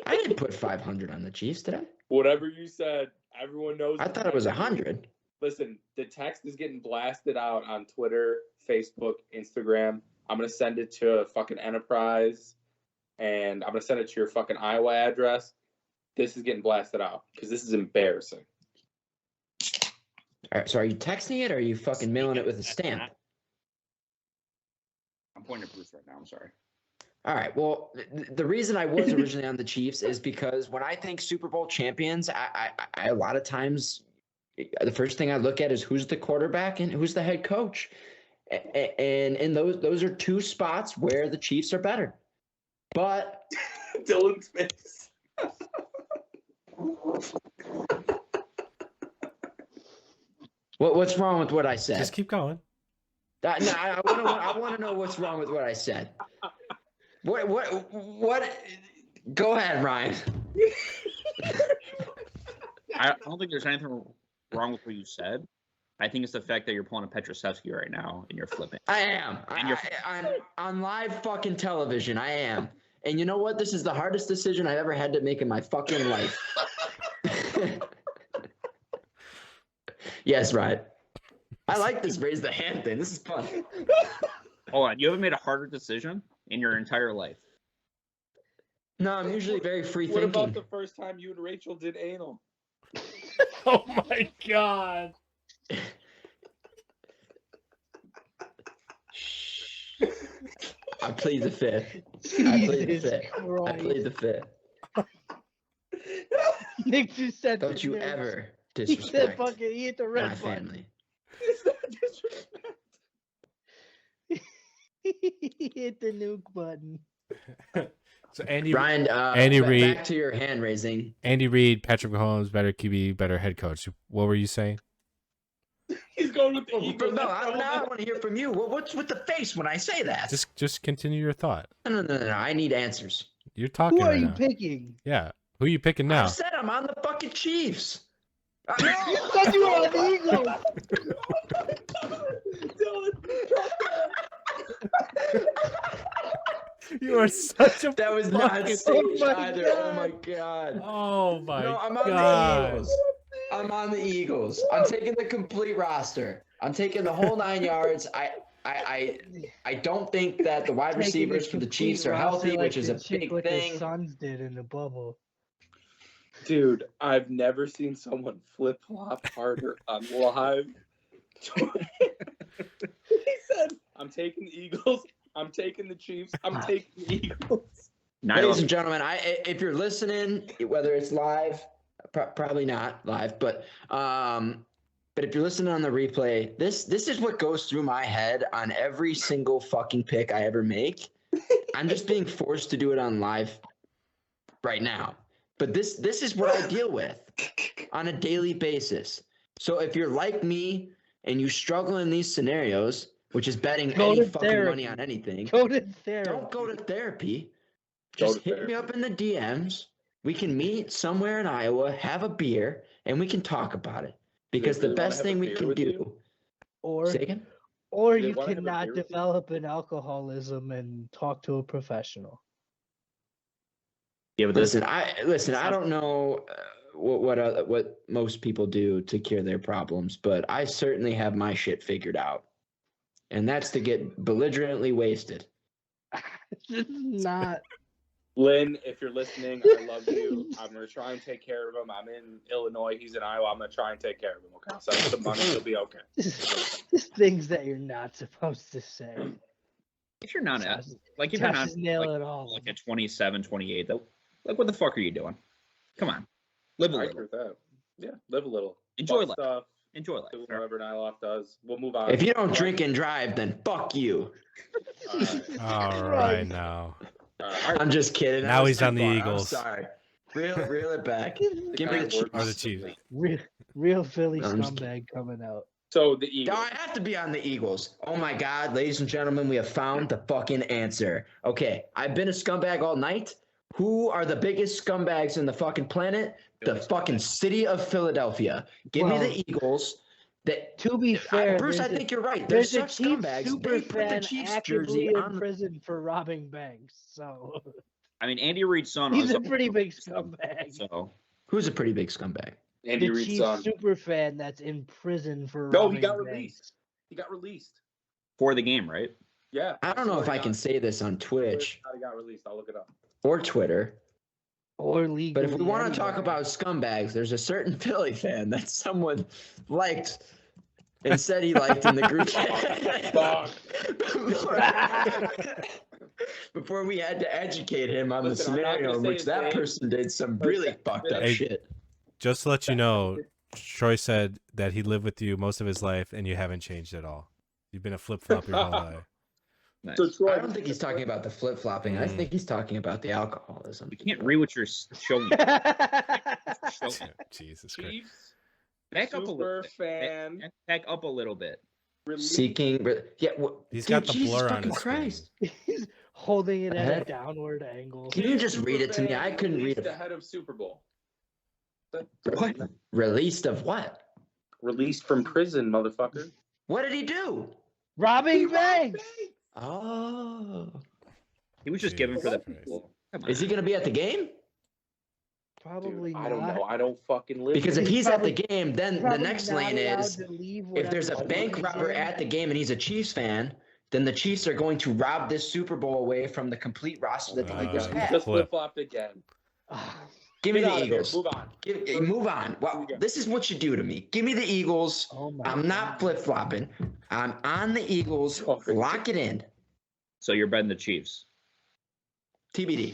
I didn't put 500 on the Chiefs, did I? Whatever you said, everyone knows. I the thought it was text. 100. Listen, the text is getting blasted out on Twitter, Facebook, Instagram. I'm gonna send it to fucking Enterprise, and I'm gonna send it to your fucking Iowa address. This is getting blasted out because this is embarrassing. All right, so are you texting it or are you fucking mailing it with a stamp? I'm pointing at Bruce right now. I'm sorry. All right. Well, the reason I was originally on the Chiefs is because when I think Super Bowl champions, I a lot of times the first thing I look at is who's the quarterback and who's the head coach, and those are two spots where the Chiefs are better. But Dylan's face. what's wrong with what I said? Just keep going. No, I want to know what's wrong with what I said. What? Go ahead, Ryan. I don't think there's anything wrong with what you said. I think it's the fact that you're pulling a Petrosevsky right now and you're flipping. I am. And you're- I'm on live fucking television. I am. And you know what? This is the hardest decision I've ever had to make in my fucking life. Yes, right. I like this raise the hand thing. This is fun. Hold on, you haven't made a harder decision in your entire life. No, I'm usually very free What about thinking. the first time you and Rachel did anal? Oh my god. I plead the fifth. I plead the Jesus fifth. I Christ. plead the fifth. Nick just said Don't you the names. ever He said disrespect fucking he hit the my red button. family. Is that disrespect? He hit the nuke button. So Andy Ryan, Andy Reid- back to your hand raising. Andy Reid, Patrick Mahomes, better QB, better head coach. What were you saying? He's going with the Well, Eagles. no, I want to hear from you. What's with the face when I say that? Just continue your thought. No. I need answers. You're talking Who are right you now. picking? Yeah. Who are you picking I now? said I'm on the fucking Chiefs. You said you were on the Eagles. You are such a That was not fucking- sage Oh my either. God. Oh my god. Oh my No, I'm on god. the Eagles. I'm on the Eagles. I'm taking the complete roster. I'm taking the whole 9 yards. I don't think that the wide Taking receivers the for the complete Chiefs are roster healthy, like which is the a chick big what the thing. Suns did in the bubble. Dude, I've never seen someone flip flop harder on live. He said, I'm taking the Eagles. I'm taking the Chiefs. I'm taking the Eagles. Ladies and gentlemen, if you're listening, whether it's live, probably not live, but if you're listening on the replay, this is what goes through my head on every single fucking pick I ever make. I'm just being forced to do it on live right now. But this is what I deal with on a daily basis. So if you're like me and you struggle in these scenarios, which is betting Go any to fucking therapy. money on anything, Go to therapy. don't go to therapy. Go Just to hit me up in the DMs. We can meet somewhere in Iowa, have a beer, and we can talk about it. Because they the really wanna best have a thing we beer can with do. you? Or Say again? or Do they you wanna have a cannot beer with you? develop an alcoholism and talk to a professional. Yeah, but this Listen. I don't know what most people do to cure their problems, but I certainly have my shit figured out, and that's to get belligerently wasted. This is not. Lynn, if you're listening, I love you. I'm going to try and take care of him. I'm in Illinois. He's in Iowa. I'm going to try and take care of him. Okay. I'll send him some money. He'll be okay. This things that you're not supposed to say. if you're not Josh- like if you're Josh not is nailing like, it all. like at 27, 28, though, like what the fuck are you doing? Come on, live a I little, agree with that. Yeah, live a little. enjoy Fuck life, stuff. enjoy life. Do whatever Nyloff does. We'll move on. If you don't drink and drive, then fuck you. All right now. I'm just kidding. Now That was he's too on the far. Eagles. I'm sorry. Reel it back. Give me the Kind of Chiefs. Or the Chiefs. Real Philly I'm just scumbag coming out. So the No, Eagles. I have to be on the Eagles. Oh my God, ladies and gentlemen, we have found the fucking answer. Okay, I've been a scumbag all night. Who are the biggest scumbags in the fucking planet? The fucking city of Philadelphia. Give me Well, the Eagles. That To be fair, Bruce, I there's a- think you're right. They're There's a such Chiefs scumbags. super They put the fan Chiefs actively jersey in on. prison for robbing banks. So I mean, Andy Reid's son. he's a also- pretty big scumbag. So Who's a pretty big scumbag? Andy The Reid's Chiefs son. super fan that's in prison for No, robbing he got banks. released. He got released. for the game, right? Yeah. I don't know if I can say this on Twitch He got released. I'll look it up. or Twitter, Or legal. but if we want to talk about scumbags, there's a certain Philly fan that someone liked and said he liked in the group chat. Fuck. Before we had to educate him on Listen, the I'm not scenario gonna in say which his that name, person did some but really it's- fucked up Hey, shit. Just to let you know, Troy said that he lived with you most of his life and you haven't changed at all. You've been a flip flop your whole life. Nice. So Troy, I don't think he's talking about the flip flopping. I think he's talking about the alcoholism. You can't read what you're showing. Jesus Christ. Chiefs Back up a little super bit. fan. Back up a little bit. released- Seeking, yeah. He's Dude, got the Jesus blur on fucking his screen. Christ. He's holding it at a Heck? downward angle. Can you just Super read it to me? fan I couldn't read released it. ahead of Super Bowl. What? Released of what? Released from prison, motherfucker. What did he do? Robbing banks. Oh. He was just given for the. Jesus Christ. Come on. Is he going to be at the game? Probably Dude, not. I don't know. I don't fucking live. Because here. if He's he's at the probably- game, then the Probably next not lane allowed is to leave if there's a whatever bank he's robber in. at the game and he's a Chiefs fan, then the Chiefs are going to rob this Super Bowl away from the complete roster that the Eagles Uh, have. just Flip. flip flopped again. Give me Get the out of here. Eagles. Move on. Move on. Well, this is what you do to me. Give me the Eagles. Oh my I'm not God. flip flopping. I'm on the Eagles. Lock it in. So you're betting the Chiefs. TBD.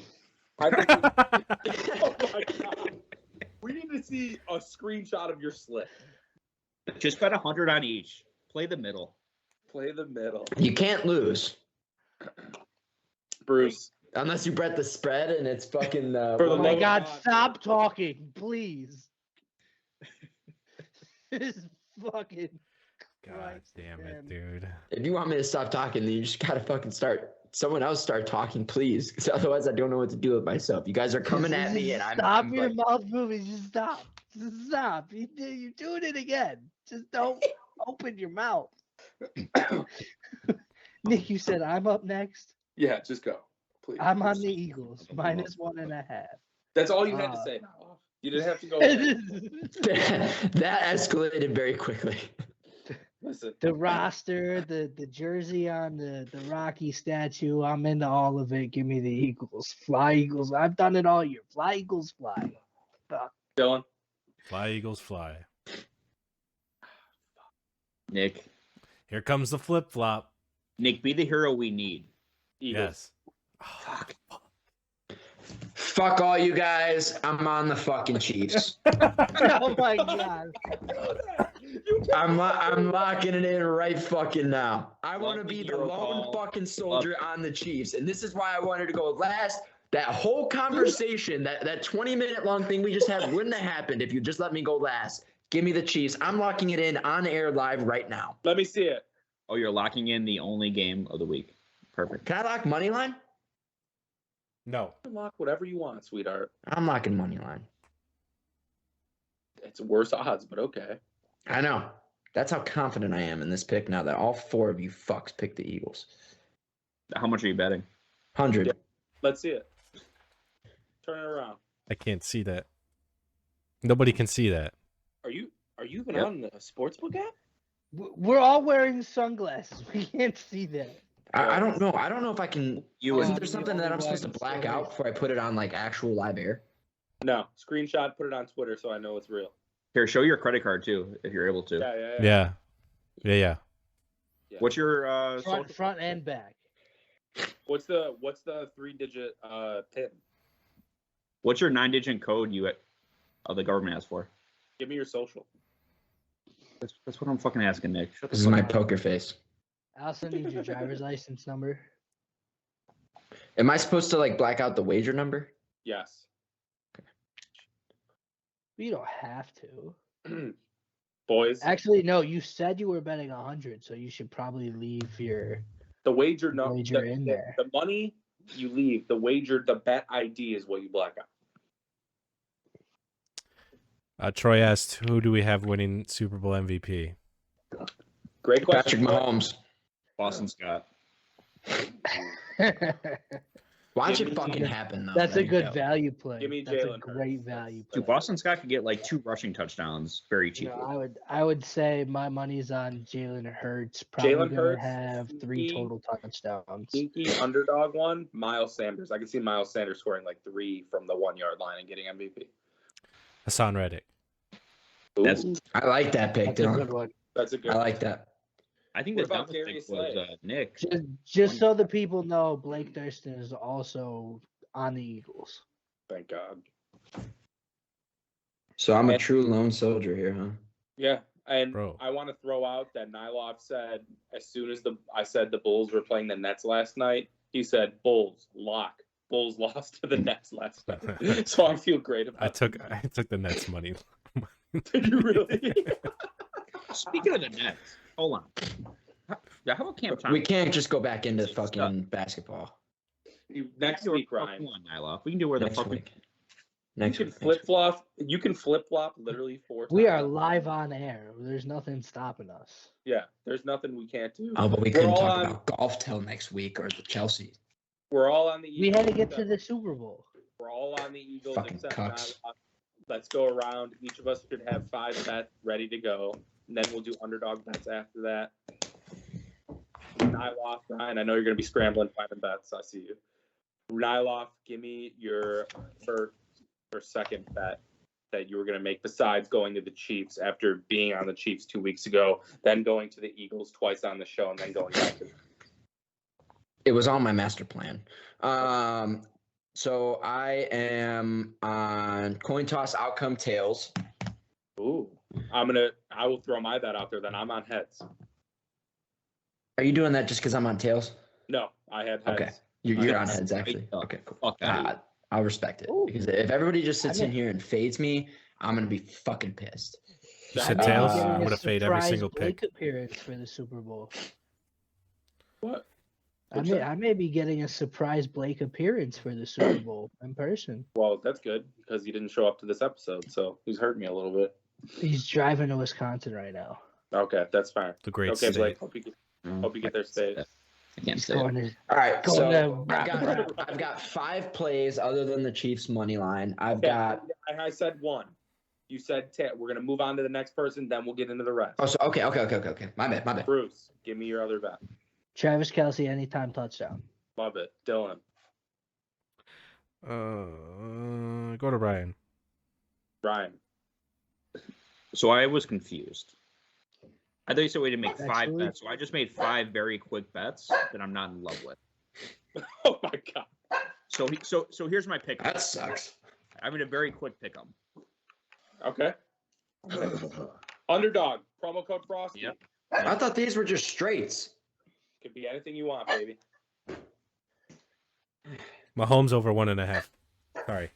I think oh my God. We need to see a screenshot of your slip. Just bet 100 on each. Play the middle. Play the middle. You can't lose Bruce. unless you bet the spread and it's fucking. For the Oh my love of God! God. Stop talking, please. This fucking. God Christ, damn man. it, dude. If you want me to stop talking, then you just gotta fucking start. Someone else start talking, please. Because otherwise, I don't know what to do with myself. You guys are coming at me, and I'm. Stop I'm your like, mouth moving. Just stop. Just stop. You're doing it again. Just don't open your mouth. Nick, you said I'm up next. Yeah, just go. Please. I'm on the Eagles, -1.5. That's all you had to say. You didn't have to go. that escalated very quickly. Listen. The roster, the jersey on the Rocky statue, I'm into all of it. Give me the Eagles. Fly Eagles. I've done it all year. Fly Eagles, fly. Dylan. Fly, Eagles, fly. Nick. Here comes the flip flop. Nick, be the hero we need. Eagles. Yes. Fuck all you guys. I'm on the fucking Chiefs. Oh my God. I'm locking it in right fucking now. I want to Love the be the hero lone call. fucking soldier on the Chiefs, and this is why I wanted to go last. That whole conversation, that 20-minute long thing we just had, wouldn't have happened if you just let me go last. Give me the Chiefs. I'm locking it in on air live right now. Let me see it. Oh, you're locking in the only game of the week. Perfect. Can I lock money line? No. Lock whatever you want, sweetheart. I'm locking money line. It's worse odds, but okay. I know. That's how confident I am in this pick now that all four of you fucks picked the Eagles. How much are you betting? 100. Yeah. Let's see it. Turn it around. I can't see that. Nobody can see that. Are you even Yep. on the sportsbook app? We're all wearing sunglasses. We can't see that. I don't know. I don't know if I can. You Isn't and there something that I'm supposed to black out before I put it on like actual live air? No. Screenshot, put it on Twitter so I know it's real. here, show your credit card too, if you're able to. Yeah. Yeah. What's your Front and back. What's the 3-digit pin? what's your 9-digit code the government asks for? Give me your social. That's what I'm fucking asking, Nick. Shut the This is fuck my up. poker face. I also need your driver's license number. Am I supposed to like black out the wager number? Yes. You don't have to. Boys, Actually, no. You said you were betting 100, so you should probably leave your the wager wager in there. the money you leave, the wager, the bet ID is what you black out. Troy asked, "Who do we have winning Super Bowl MVP?" Great Patrick question. Mahomes. Boston Scott. Watch Give it me- fucking happen though. That's There a you good go. value play. Give me That's a Jalen great Hurts. value play. Dude, Boston Scott could get like 2 rushing touchdowns very No, cheaply. I would say my money's on Jalen Hurts. Probably Jalen gonna Hurts, have 3 sneaky- total touchdowns. Sneaky underdog one, Miles Sanders. I can see Miles Sanders scoring like 3 from the 1-yard line and getting MVP. Hassan Reddick. That's- Ooh, I like that pick, That's a good Dylan. one. that's a good I like that. I think What the about dumbest Darius pick was Slay? Nick. Just so the people know, Blake Thurston is also on the Eagles. Thank God. So I'm a true lone soldier here, huh? Yeah, and Bro. I want to throw out that Nyloff said as soon as I said the Bulls were playing the Nets last night, he said Bulls lock. Bulls lost to the Nets last night, so I feel great about I took the Nets money. it. Did you really? Speaking of the Nets, hold on. How about Cam Thompson? We can't just go back into fucking basketball Next week, Ryan. Come on, Nyla. We can do where the next fuck week. You Next can week. flip flop. You can flip flop literally 4 times. We are live on air. There's nothing stopping us. Yeah, there's nothing we can't do. Oh, but we We're couldn't all talk on- about golf till next week or the Chelsea. We're all on the We Eagles. had to get to the Super Bowl. We're all on the Eagles Fucking except cucks. Nyloff. Let's go around. Each of us should have 5 bets ready to go. And then we'll do underdog bets after that. Nyloff, Ryan, I know you're going to be scrambling finding bets. I see you. Nyloff, give me your first or second bet that you were going to make besides going to the Chiefs after being on the Chiefs 2 weeks ago, then going to the Eagles twice on the show, and then going back to It was on my master plan. So I am on coin toss outcome tails. Ooh. I will throw my bet out there then. I'm on heads. Are you doing that just because I'm on tails? No, I had heads. Okay. You're on Heads. heads actually. Okay, cool. Fuck that. I'll respect it. Ooh. Because if everybody just sits I in here and fades me, I'm gonna be fucking pissed. You said Uh, tails. getting I'm a gonna fade every Surprise single Blake pick. appearance for the Super Bowl. What? I may be getting a surprise Blake appearance for the Super Bowl in person. Well, that's good because he didn't show up to this episode, so he's hurting me a little bit. He's driving to Wisconsin right now. Okay, that's fine. The great Okay, state. Blake, hope you get there safe. I can't He's say it. going to All right, Going so to- I've got 5 plays other than the Chiefs money line. I've Okay, got I said 1. You said 10. We're gonna move on to the next person, then we'll get into the rest. so okay. My bad. Bruce, give me your other bet. Travis Kelce anytime touchdown. Love it, Dylan. Go to Ryan. Ryan. So I was confused. I thought you said we had to make 5 Actually- bets. So I just made 5 very quick bets that I'm not in love with. Oh my God. So here's my pick. That sucks. I'm going to very quick pick them. Okay. Underdog. Promo code Frosty. Yep. I thought these were just straights. Could be anything you want, baby. Mahomes over 1.5. Sorry.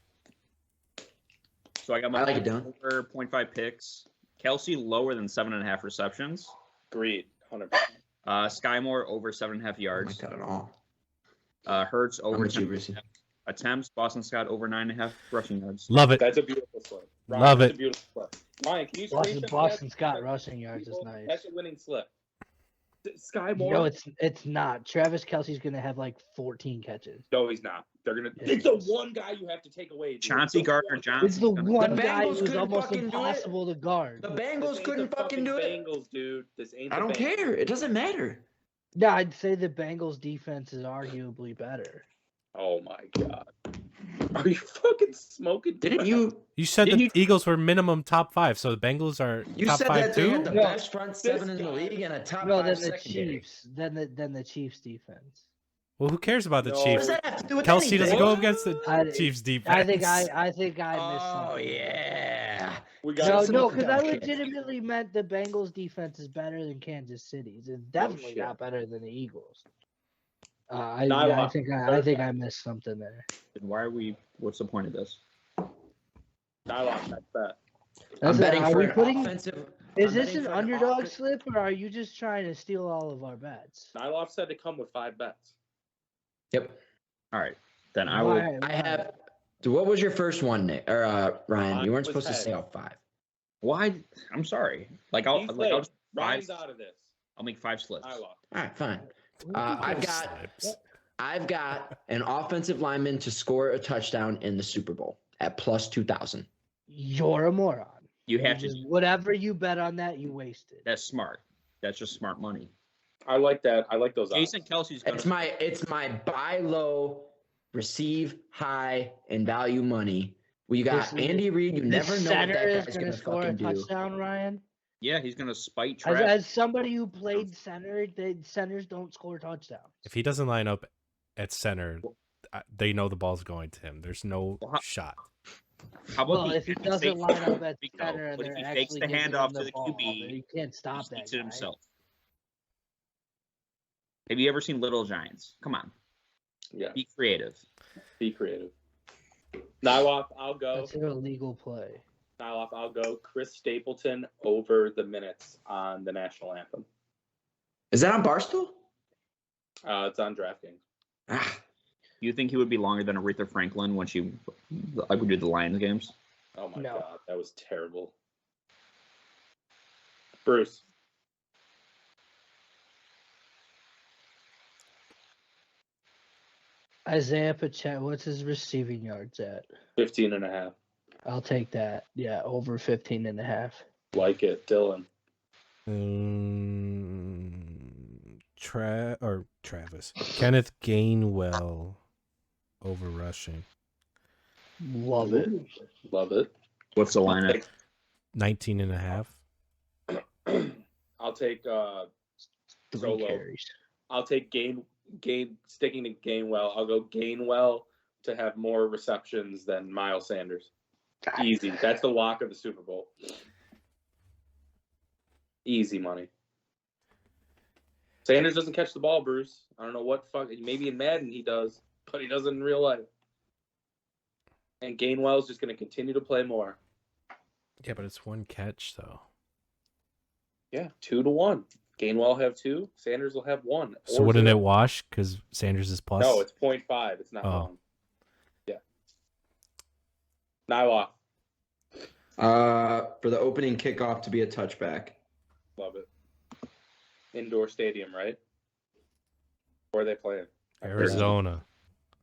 So I got my I like it, Dylan. over 0.5 picks. Kelsey lower than 7.5 receptions. Agreed. 100%. Sky Moore over 7.5 Oh my yards. god, at all. Hurts I'm over with you, 10 Brucey. attempts. Boston Scott over 9.5 rushing yards. Love it. That's a beautiful slip. Ryan, Love that's it. A beautiful slip. Ryan, can you Boston, screenshot Boston that? Scott rushing yards is nice. That's a winning slip. Sky Moore. No, it's not. Travis Kelsey's gonna have like 14 catches. No, he's not. They're gonna. Yeah, It's the one guy you have to take away. dude. Chauncey It's the Gardner one. Johnson. It's the one The guy Bengals who's couldn't almost fucking do it. impossible to guard. The This Bengals ain't couldn't the fucking do it. Bengals, dude. This ain't. I the don't Bengals. care. It doesn't matter. Yeah, I'd say the Bengals defense is arguably better. Oh my God. Are you fucking smoking? Didn't crack? you? You said Didn't the you- Eagles were minimum top 5, so the Bengals are You top said 5 that they too. had the No, best front 7 in the guy- league and a top No, 5 then the secondary. Chiefs. Then the Chiefs defense. Well, who cares about the No. What Chiefs? does that have to do with Kelsey doesn't anything? go against the I- Chiefs defense. I think I missed Oh something. yeah. We No, got some no, of the because I dumb shit. legitimately meant the Bengals defense is better than Kansas City's. It's definitely shit. not better than the Eagles. I Nyla. think I missed something there. Then why are we? What's the point of this? Nylock, that's that. That's betting are for we an putting? offensive. Is I'm this betting an for underdog offen- slip, or are you just trying to steal all of our bets? Nyloff said to come with 5 bets. Yep. All right, then I will. Why? I have. What was your first one, Nick or Ryan? Mine You weren't was supposed to head. say all 5. Why? I'm sorry. Like I'll He's like I'll late. just five. Ryan's out of this. I'll make 5 slips. Nyloff. All right, fine. Why? I've got an offensive lineman to score a touchdown in the Super Bowl at plus 2,000. You're a moron. You have You to. just, whatever you bet on that, you wasted. That's smart. That's just smart money. I like that. I like those Jason odds. Kelsey's gonna. It's my buy low, receive high, and value money. We got This is- Andy Reid. You This never know what center that is guy's going gonna to score a fucking do. touchdown, Ryan. Yeah, he's gonna spite As, Travis. as somebody who played center, centers don't score touchdowns. If he doesn't line up at center, they know the ball's going to him. There's no Well, how- shot. How about Well, if he doesn't fakes- line up at Rico, center and what if they're he fakes actually the giving handoff him to the the ball, QB? you can't He stop that sneaks it guy. himself. Have you ever seen Little Giants? Come on, Yeah. be creative. Be creative. Nyloff, I'll go. That's an illegal play. Nyloff, I'll go. Chris Stapleton over the minutes on the national anthem. Is that on Barstool? It's on DraftKings. Ah, You think he would be longer than Aretha Franklin when she like would do the Lions games? Oh my No. god, that was terrible. Bruce. Isaiah Pacheco, what's his receiving yards at? 15.5. I'll take that. Yeah, over 15.5. Like it. Dylan. Travis. Kenneth Gainwell over rushing. Love it. Love it. What's the lineup? 19.5. I'll take 3 Solo. carries. I'll take Gain sticking to Gainwell. I'll go Gainwell to have more receptions than Miles Sanders. Easy. That's the lock of the Super Bowl. Easy money. Sanders doesn't catch the ball, Bruce. I don't know what fuck. Maybe in Madden he does, but he doesn't in real life. And Gainwell's just going to continue to play more. Yeah, but it's one catch though. Yeah, 2-1. Gainwell have 2. Sanders will have 1. So wouldn't it wash because Sanders is plus? No, it's 0.5. It's not Oh. 1. Yeah. Nyloff. for the opening kickoff to be a touchback. Love it. Indoor stadium, right? Where are they playing? Arizona.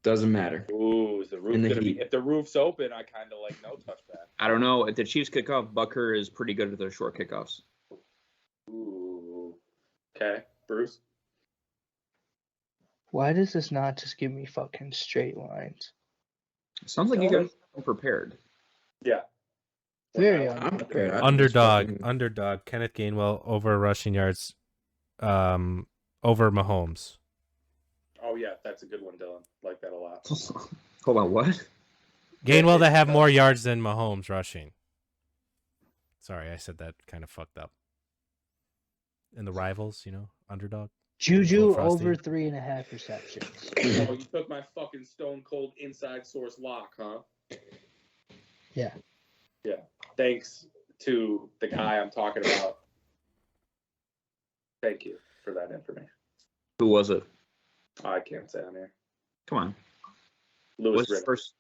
Doesn't matter. Ooh, is the roof In the gonna be? heat. If the roof's open, I kind of like no touchback. I don't know. If the Chiefs kick off, Bucker is pretty good at those short kickoffs. Ooh. Okay, Bruce. Why does this not just give me fucking straight lines? Sounds like you guys are prepared. Yeah. Very I'm prepared. I Underdog. just fucking- Underdog. Kenneth Gainwell over rushing yards. Over Mahomes. Oh yeah, that's a good one, Dylan. Like that a lot. Hold on, what? Gainwell to have more yards than Mahomes rushing. Sorry, I said that kind of fucked up. And the rivals, underdog. Juju Oh, Frosty. over 3.5 receptions. Oh, you took my fucking stone cold inside source lock, huh? Yeah. Yeah. Thanks to the guy I'm talking about. Thank you for that information. Who was it? I can't say on here. Come on. Lewis What's the Riddick. first?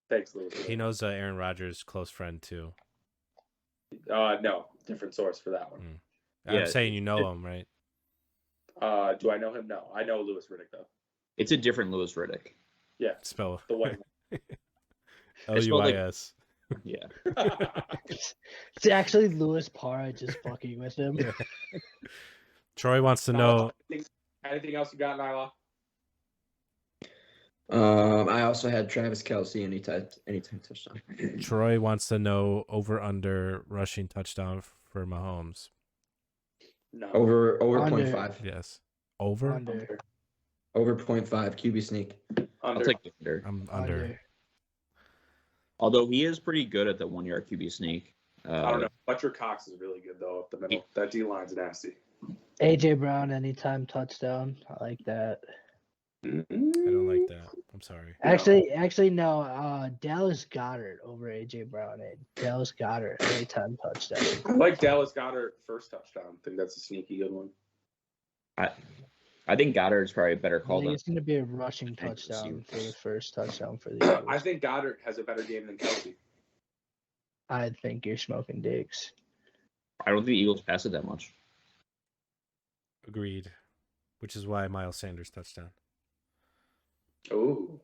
Thanks, Lewis. He knows Aaron Rodgers' close friend too. No, different source for that one. I'm Yeah. saying you know him, right? Do I know him? No, I know Lewis Riddick though. It's a different Lewis Riddick. Yeah, Spell the white Luis. Yeah. one. It's actually Louis Parra just fucking with him. Troy wants to know. Anything else you got, Nyla? I also had Travis Kelce anytime touchdown. Troy wants to know over under rushing touchdown for Mahomes. No. Over Under. 0.5. Yes. Over. Under. Over 0.5 QB sneak. I'll Under. take the under. I'm under. Although he is pretty good at the 1 yard QB sneak. I don't know. Fletcher Cox is really good though up the middle. That D line's nasty. AJ Brown anytime touchdown. I like that. I don't like that. I'm sorry. Actually, no. Dallas Goddard over AJ Brown. Dallas Goddard anytime touchdown. I like Dallas Goddard first touchdown. I think that's a sneaky good one. I think Goddard's probably a better I call think than it's going to be a rushing Thank you, touchdown Steve. for the first touchdown for the Eagles. I think Goddard has a better game than Kelsey. I think you're smoking dicks. I don't think the Eagles pass it that much. Agreed. Which is why Miles Sanders touchdown. Oh,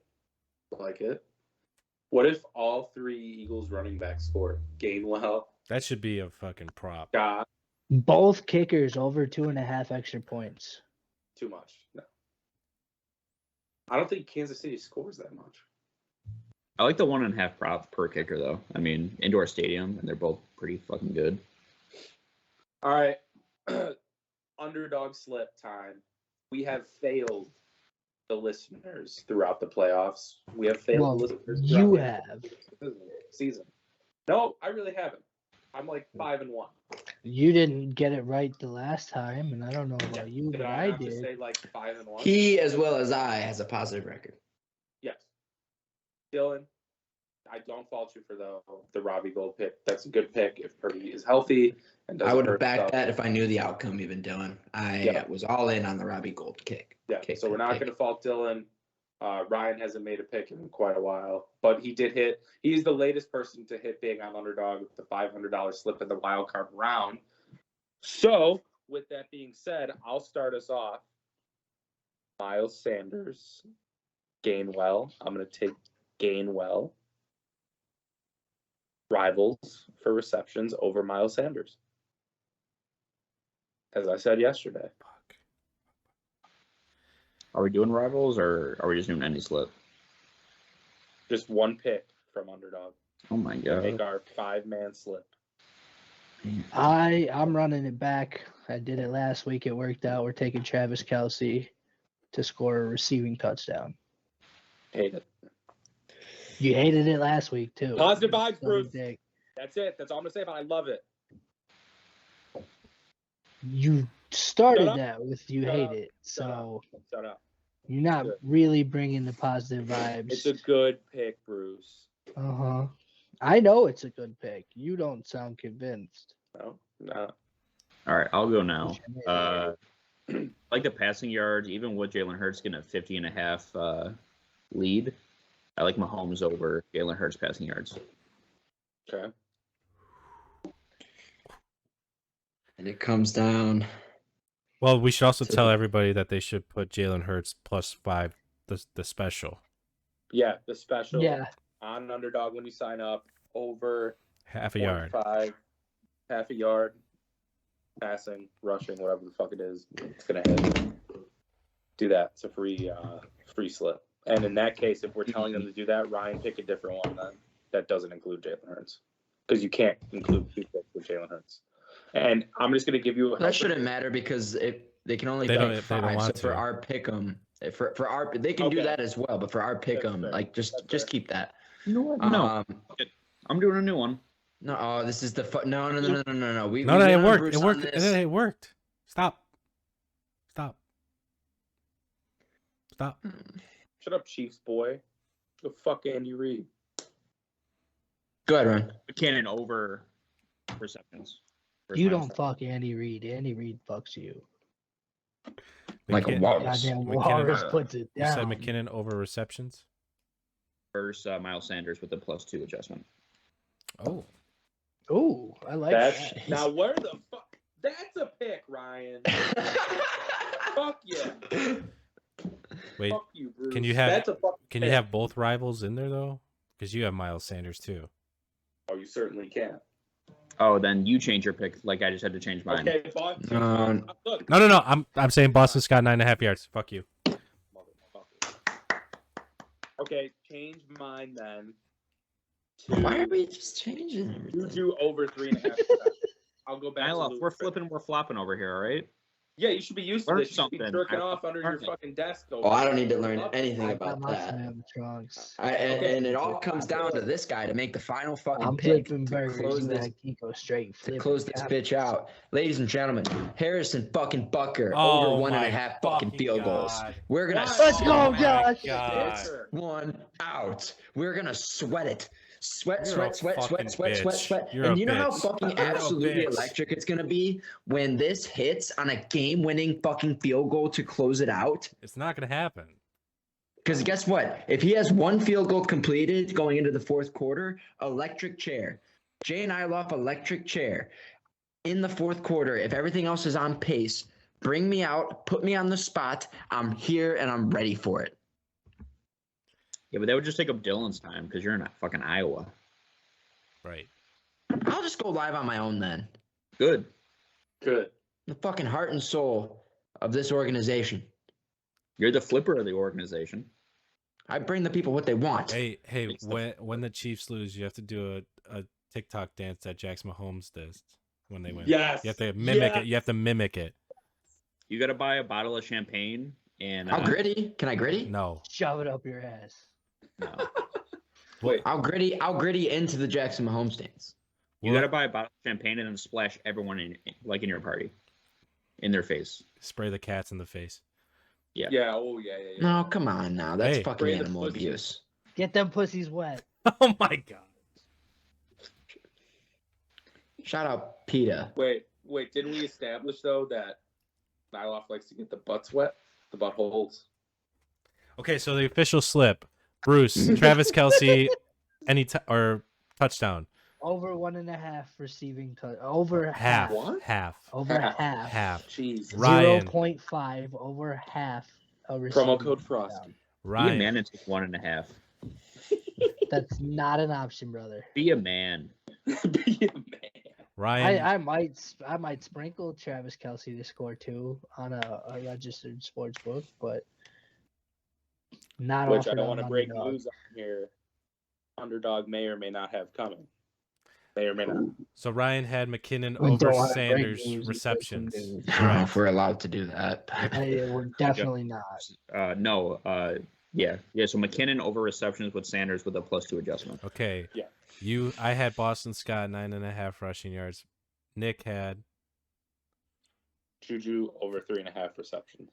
like it. What if all 3 Eagles running backs score? Gainwell, That should be a fucking prop. God, Both kickers over 2.5 extra points. too much. No. I don't think Kansas City scores that much. I like the 1.5 prop per kicker though. I mean, indoor stadium, and they're both pretty fucking good. All right. Underdog slip time. We have failed the listeners throughout the playoffs. We have failed Well, the listeners you throughout have. the season. No, I really haven't. I'm like 5-1. You didn't get it right the last time, and I don't know about you, Did but I I have to did. say like 5-1? He, as well as I, has a positive record. Yes. Dylan, I don't fault you for the Robbie Gold pick. That's a good pick if Purdy is healthy and doesn't I would have hurt backed himself. that if I knew the outcome, even Dylan. I Yeah. was all in on the Robbie Gold kick. Yeah, so we're not going to fault Dylan. Ryan hasn't made a pick in quite a while, but he did hit. He's the latest person to hit big on Underdog with the $500 slip in the wild card round. So, with that being said, I'll start us off. Miles Sanders, Gainwell. I'm going to take Gainwell. Rivals for receptions over Miles Sanders. As I said yesterday. Fuck. Are we doing rivals or are we just doing any slip? Just one pick from Underdog. Oh my Make god. our 5-man slip. I'm running it back. I did it last week. It worked out. We're taking Travis Kelce to score a receiving touchdown. Hate it. You hated it last week too. Positive You vibes, suck a Bruce. dick. That's it. That's all I'm gonna say. But I love it. You started Shut up. that with you Shut hate up. it, so Shut up. you're not Good. really bringing the positive It's vibes. a good pick, Bruce. Uh-huh. I know it's a good pick. You don't sound convinced. No. All right, I'll go now. Like the passing yards, even with Jalen Hurts getting a 50.5 lead, I like Mahomes over Jalen Hurts passing yards. Okay. And it comes down. Well, we should also So- tell everybody that they should put Jalen Hurts +5, the special. Yeah, the special. Yeah. On Underdog when you sign up over Half a yard. 0.5, half a yard, passing, rushing, whatever the fuck it is, it's gonna hit. Do that. It's a free slip. And in that case, if we're telling them to do that, Ryan, pick a different one then that doesn't include Jalen Hurts, because you can't include 2 picks with Jalen Hurts. And I'm just gonna give you a That shouldn't matter because they can only They don't- pick they don't 5. want So for to. our pick 'em, for our they can do Okay. that as well. But for our pick 'em, fair. like just That's fair. keep that. You know what? No, Um, I'm doing a new one. no. Oh, this is the no. We No, we no, went it on worked. Bruce It on worked. this. It worked. Stop. Shut up, Chiefs boy. Go fuck Andy Reid. Go ahead, Ryan. McKinnon over receptions. You don't fuck Andy Reid. Andy Reid fucks you. Like a McKin- walrus. Goddamn McKinnon- Walrus puts it You said down. McKinnon over receptions. versus Miles Sanders with the +2 adjustment. Oh, Ooh, I like That's that. now where the fuck? That's a pick, Ryan. Fuck yeah. wait. Fuck you, Bruce. Can you have- That's a fucking Can you pick. have both rivals in there though? Because you have Miles Sanders too. Oh, you certainly can. Oh, then you change your pick like I just had to change mine. Okay, Boston. Look, No. I'm saying Boston Scott 9.5 yards. Fuck you. motherfucker. Okay, change mine then. Why are To we just changing you everything? do over 3.5. I'll go back. Nyla, to we're Luke. flipping, we're flopping over here, all right? Yeah, you should be used to Learn this. You should be something. jerking I off under your learned it. fucking desk. Oh, I don't need to learn anything I about got my that. animatronics. And it all comes down to this guy to make the final fucking I'm pick flipping to burgers. close You this act eco straight. to flipping close this bitch out. Ladies and gentlemen, Harrison fucking Bucker Oh over one and my a half fucking field goals. God. We're gonna Let's Let's sweat go, my Josh. God. this one out. We're gonna sweat it. Sweat, You're sweat, a sweat, fucking sweat, sweat, bitch. sweat. You're And a you know how bitch. fucking You're a absolutely bitch. electric it's gonna be when this hits on a game-winning fucking field goal to close it out? It's not gonna happen. Because guess what? If he has one field goal completed going into the fourth quarter, electric chair. Jay and Iloff, electric chair. In the fourth quarter, if everything else is on pace, bring me out, put me on the spot. I'm here and I'm ready for it. Yeah, but that would just take up Dylan's time because you're in fucking Iowa. Right. I'll just go live on my own then. Good. Good. The fucking heart and soul of this organization. You're the flipper of the organization. I bring the people what they want. Hey, Makes the- when the Chiefs lose, you have to do a TikTok dance that Jax Mahomes does when they win. Yes. You have to mimic Yes. it. You have to mimic it. You got to buy a bottle of champagne and How gritty? Can I gritty? No. Shove it up your ass. no. Wait. I'll gritty into the Jackson Mahomes dance. You got to buy a bottle of champagne and then splash everyone in your party in their face. Spray the cats in the face. Yeah. Oh yeah. No, come on now. That's Hey. fucking Spray the animal pussy. abuse. Get them pussies wet. Oh my God. Shout out PETA. Wait. Didn't we establish though that Nyloff likes to get the butts wet, the buttholes? Okay, so the official slip: Bruce, Travis Kelsey, or touchdown. Over 1.5 receiving touch. Over Half. half. What? Half. Over Half. half. Half. Jesus. Ryan. 0.5 over half. A Promo receiving code Frosty. touchdown. Be a Ryan. man and take 1.5. That's not an option, brother. Be a man. Be a man. Ryan. I might sprinkle Travis Kelsey to score 2 on a registered sports book, but not Which I offered don't on want to break Underdog. news on here. Underdog may or may not have coming. May or may not. So Ryan had McKinnon We don't over wanna break Sanders news, receptions. breaking news. I don't know if we're allowed to do that. We're definitely not. No. Yeah. So McKinnon over receptions with Sanders with a +2 adjustment. Okay. Yeah. I had Boston Scott 9.5 rushing yards. Nick had Juju over 3.5 receptions.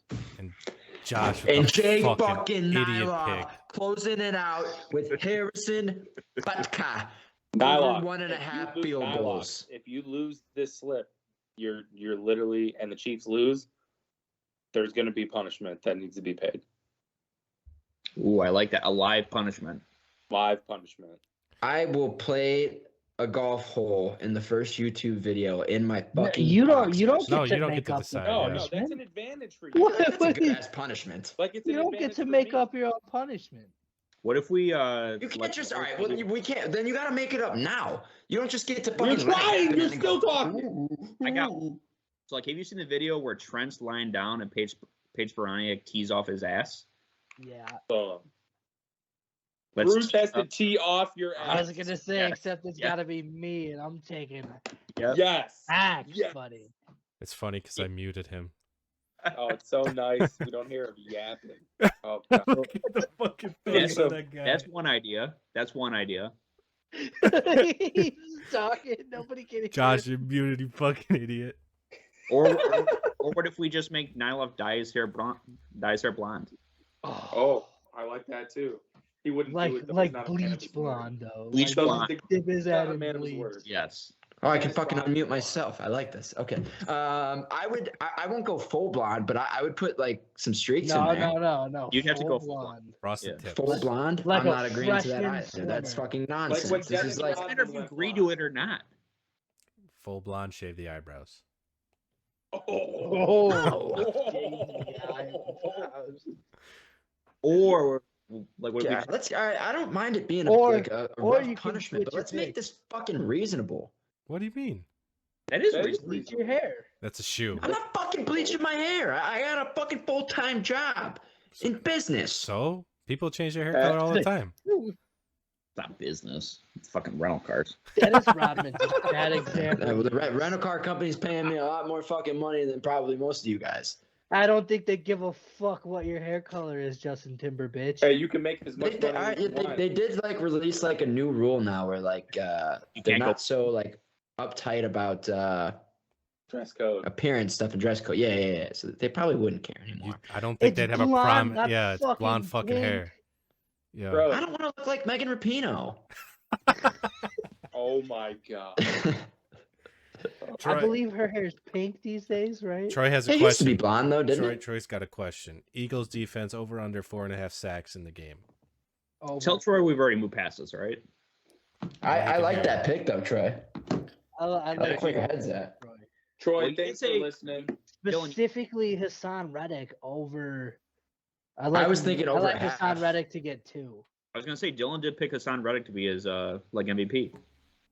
Josh with And the Jay fucking fucking idiot Nyla pick. closing it out with Harrison Butker. Nylock, Over 1.5 field Nylock, goals. If you lose this slip, you're literally, and the Chiefs lose, there's going to be punishment that needs to be paid. Ooh, I like that. A live punishment. Live punishment. I will play a golf hole in the first YouTube video in my fucking. You don't boxers. get No, to you don't make get to up decide, the No, yeah. no, that's punishment. an advantage for you. What? That's a good ass punishment. Like it's You an don't get advantage to for make me. up your own punishment. What if we You can't just all right. Well, we can't. Then you got to make it up now. You don't just get to We're fucking. write it trying. and You're then still go, talking. "Ooh, I got- ooh." So, like, have you seen the video where Trent's lying down and Paige Veroniak tees off his ass? Yeah. Let's Bruce has to tee off your I ass. was gonna say, Yeah. except it's Yeah. gotta be me, and I'm taking Yes. facts, Yes. buddy. It's funny because I muted him. Oh, it's so nice. We don't hear him yapping. Oh, God. the fucking face face of of that guy. That's one idea. He's talking. Nobody can hear. Josh, you're muted, you fucking idiot. Or what if we just make Nyloff dye his hair blonde? Oh, I like that too. He wouldn't do like it. Though. He's like not a man of his bleach word. blonde though. Bleach Like, blonde. dip his He's not head a in man of his bleach. word. Yes. Oh, I can fucking unmute myself. I like this. Okay. I won't go full blonde, but I would put like some streaks No, in there. no. You'd have to go full full blonde. Frosted Yeah. tips. Full blonde? Like I'm a not agreeing to that freshman either. That's swimmer. fucking nonsense. when This Dennis is like Rodman Matter if you agree to it or not. Full blonde, shave the eyebrows. Oh, Or like what yeah, we let's. All right, I don't mind it being Or- like a or rough you can punishment, switch but let's your make pick. this fucking reasonable. What do you mean? that is That is reasonable. bleach your hair. That's a shoe. I'm not fucking bleaching my hair. I got a fucking full time job in business. So people change their hair color all the time. not business. It's fucking rental cars. Dennis Rodman's a bad example. The rental car company's paying me a lot more fucking money than probably most of you guys. I don't think they give a fuck what your hair color is, Justin Timber, bitch. Hey, you can make as much money as you want. They did like release like a new rule now where like they're can't not go- so like uptight about Dress code. appearance stuff and dress code. Yeah. So they probably wouldn't care anymore. I don't think It's they'd have a blonde, problem. not Yeah, it's blonde fucking pink. hair. Yeah. Bro, I don't want to look like Megan Rapinoe. oh my god. Troy, I believe her hair is pink these days, right? Troy has a It used to be question. blonde though, didn't it? Troy's got a question. Eagles defense over under 4.5 sacks in the game. Oh, Tell Troy we've already moved past this, right? I like that pick though, Troy. I I like where your it. head's at. Troy, Well, you thanks did for say- listening. Specifically, Hassan Reddick over. I was thinking over I like half. Hassan Reddick to get 2. I was gonna say Dylan did pick Hassan Reddick to be his like MVP.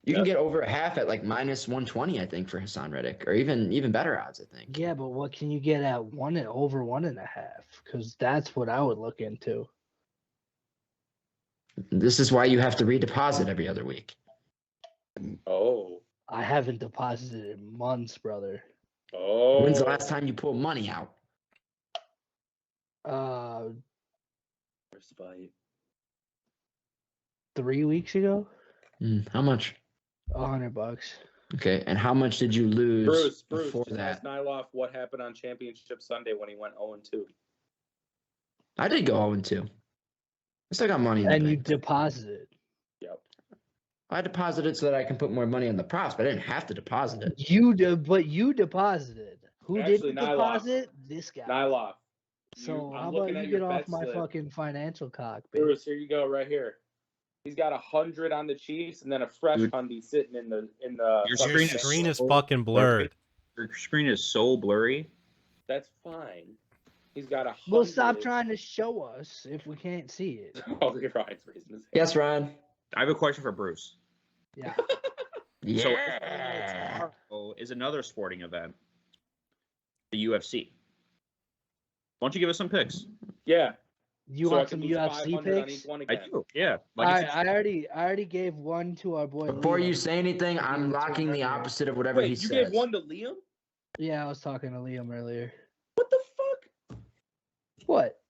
You can get over a half at like minus 120, I think, for Hassan Reddick, or even better odds, I think. Yeah, but what can you get at over 1.5? Because that's what I would look into. This is why you have to redeposit every other week. Oh. I haven't deposited in months, brother. Oh. When's the last time you pulled money out? First bite. 3 weeks ago, How much? $100. Okay, and how much did you lose Bruce, before just that? ask Nyloff what happened on Championship Sunday when he went 0-2. I did go 0-2. I still got money in And the you bank. Yep. deposited. I deposited so that I can put more money on the props, but I didn't have to deposit it. But you deposited. Who Actually, didn't Nyloff. deposit? This guy. Nyloff. So I'm how about looking you at get your off bet my slip. fucking financial cock, baby? Bruce, here you go, right here. He's got 100 on the Chiefs and then a fresh Dude. hundy sitting in the. Your fucking Your screen thing. screen is so fucking blurred. Your screen is so blurry. That's fine. He's got 100. Well, stop trying to show us if we can't see it. Oh, you're right. It's raising his hand. Yes, Ryan. I have a question for Bruce. Yeah. So Yeah. tomorrow is another sporting event, the UFC. Why don't you give us some picks? Yeah. You So I want can some lose UFC 500 on picks? each one I again. do. Yeah. I already gave one to our boy. Before Liam. you say anything, I'm locking the opposite of whatever he Wait, you says. gave one to Liam? Yeah, I was talking to Liam earlier. What the fuck? What?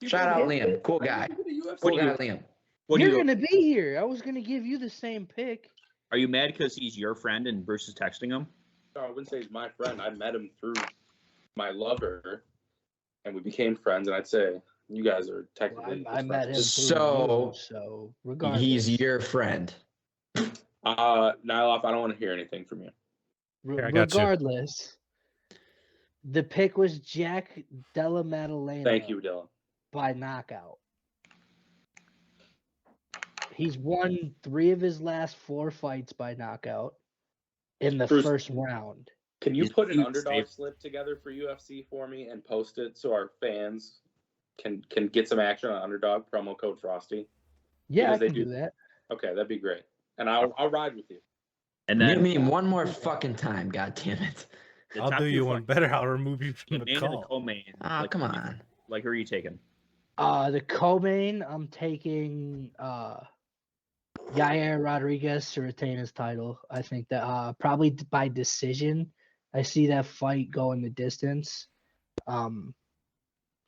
You Shout gave out him Liam. Cool one? guy. You did the UFC? Cool do guy, you- Liam. What do You're you, gonna be here. I was gonna give you the same pick. are you mad because he's your friend and Bruce is texting him? No, I wouldn't say he's my friend. I met him through my lover, and we became friends. And I'd say you guys are Well, technically. I met him. just through So, you, so regardless, He's your friend. friends. Nyloff, I don't want to hear anything from you. Here, I got you. regardless. The pick was Jack Della Maddalena. Thank you, Dylan. By knockout. He's won 3 of his last 4 fights by knockout in the Bruce- first round. Can you He's put an huge, underdog Dave. slip together for UFC for me and post it so our fans can get some action on underdog promo code Frosty? Yeah, I Because they can do do- that. Okay, that'd be great. And I'll ride with you. And Mute then me one more fucking time, god damn it. the I'll top do two you one fight- better. I'll remove you The from the main and the call. co-main. Oh, come on. Like, who are you taking? The co-main, I'm taking Yair Rodriguez to retain his title. I think that probably by decision. I see that fight going the distance.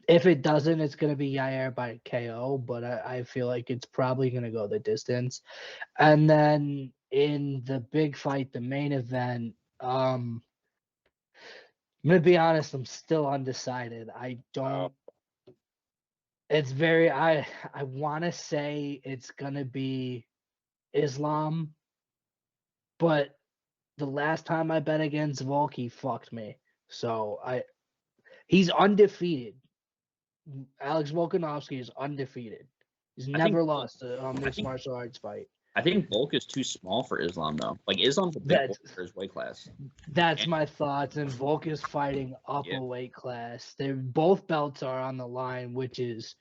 If it doesn't, it's going to be Yair by KO, but I feel like it's probably going to go the distance. And then in the big fight, the main event, I'm going to be honest, I'm still undecided. I don't. It's very. I want to say it's going to be Islam, but the last time I bet against Volk, he fucked me. So he's undefeated. Alex Volkanovski is undefeated. He's I think- never lost a I mixed think- martial arts fight. I think Volk is too small for Islam, though. Like, Islam's a big boy That's- for his weight class. That's my thoughts. And Volk is fighting up Yeah. a weight class. They both belts are on the line, which is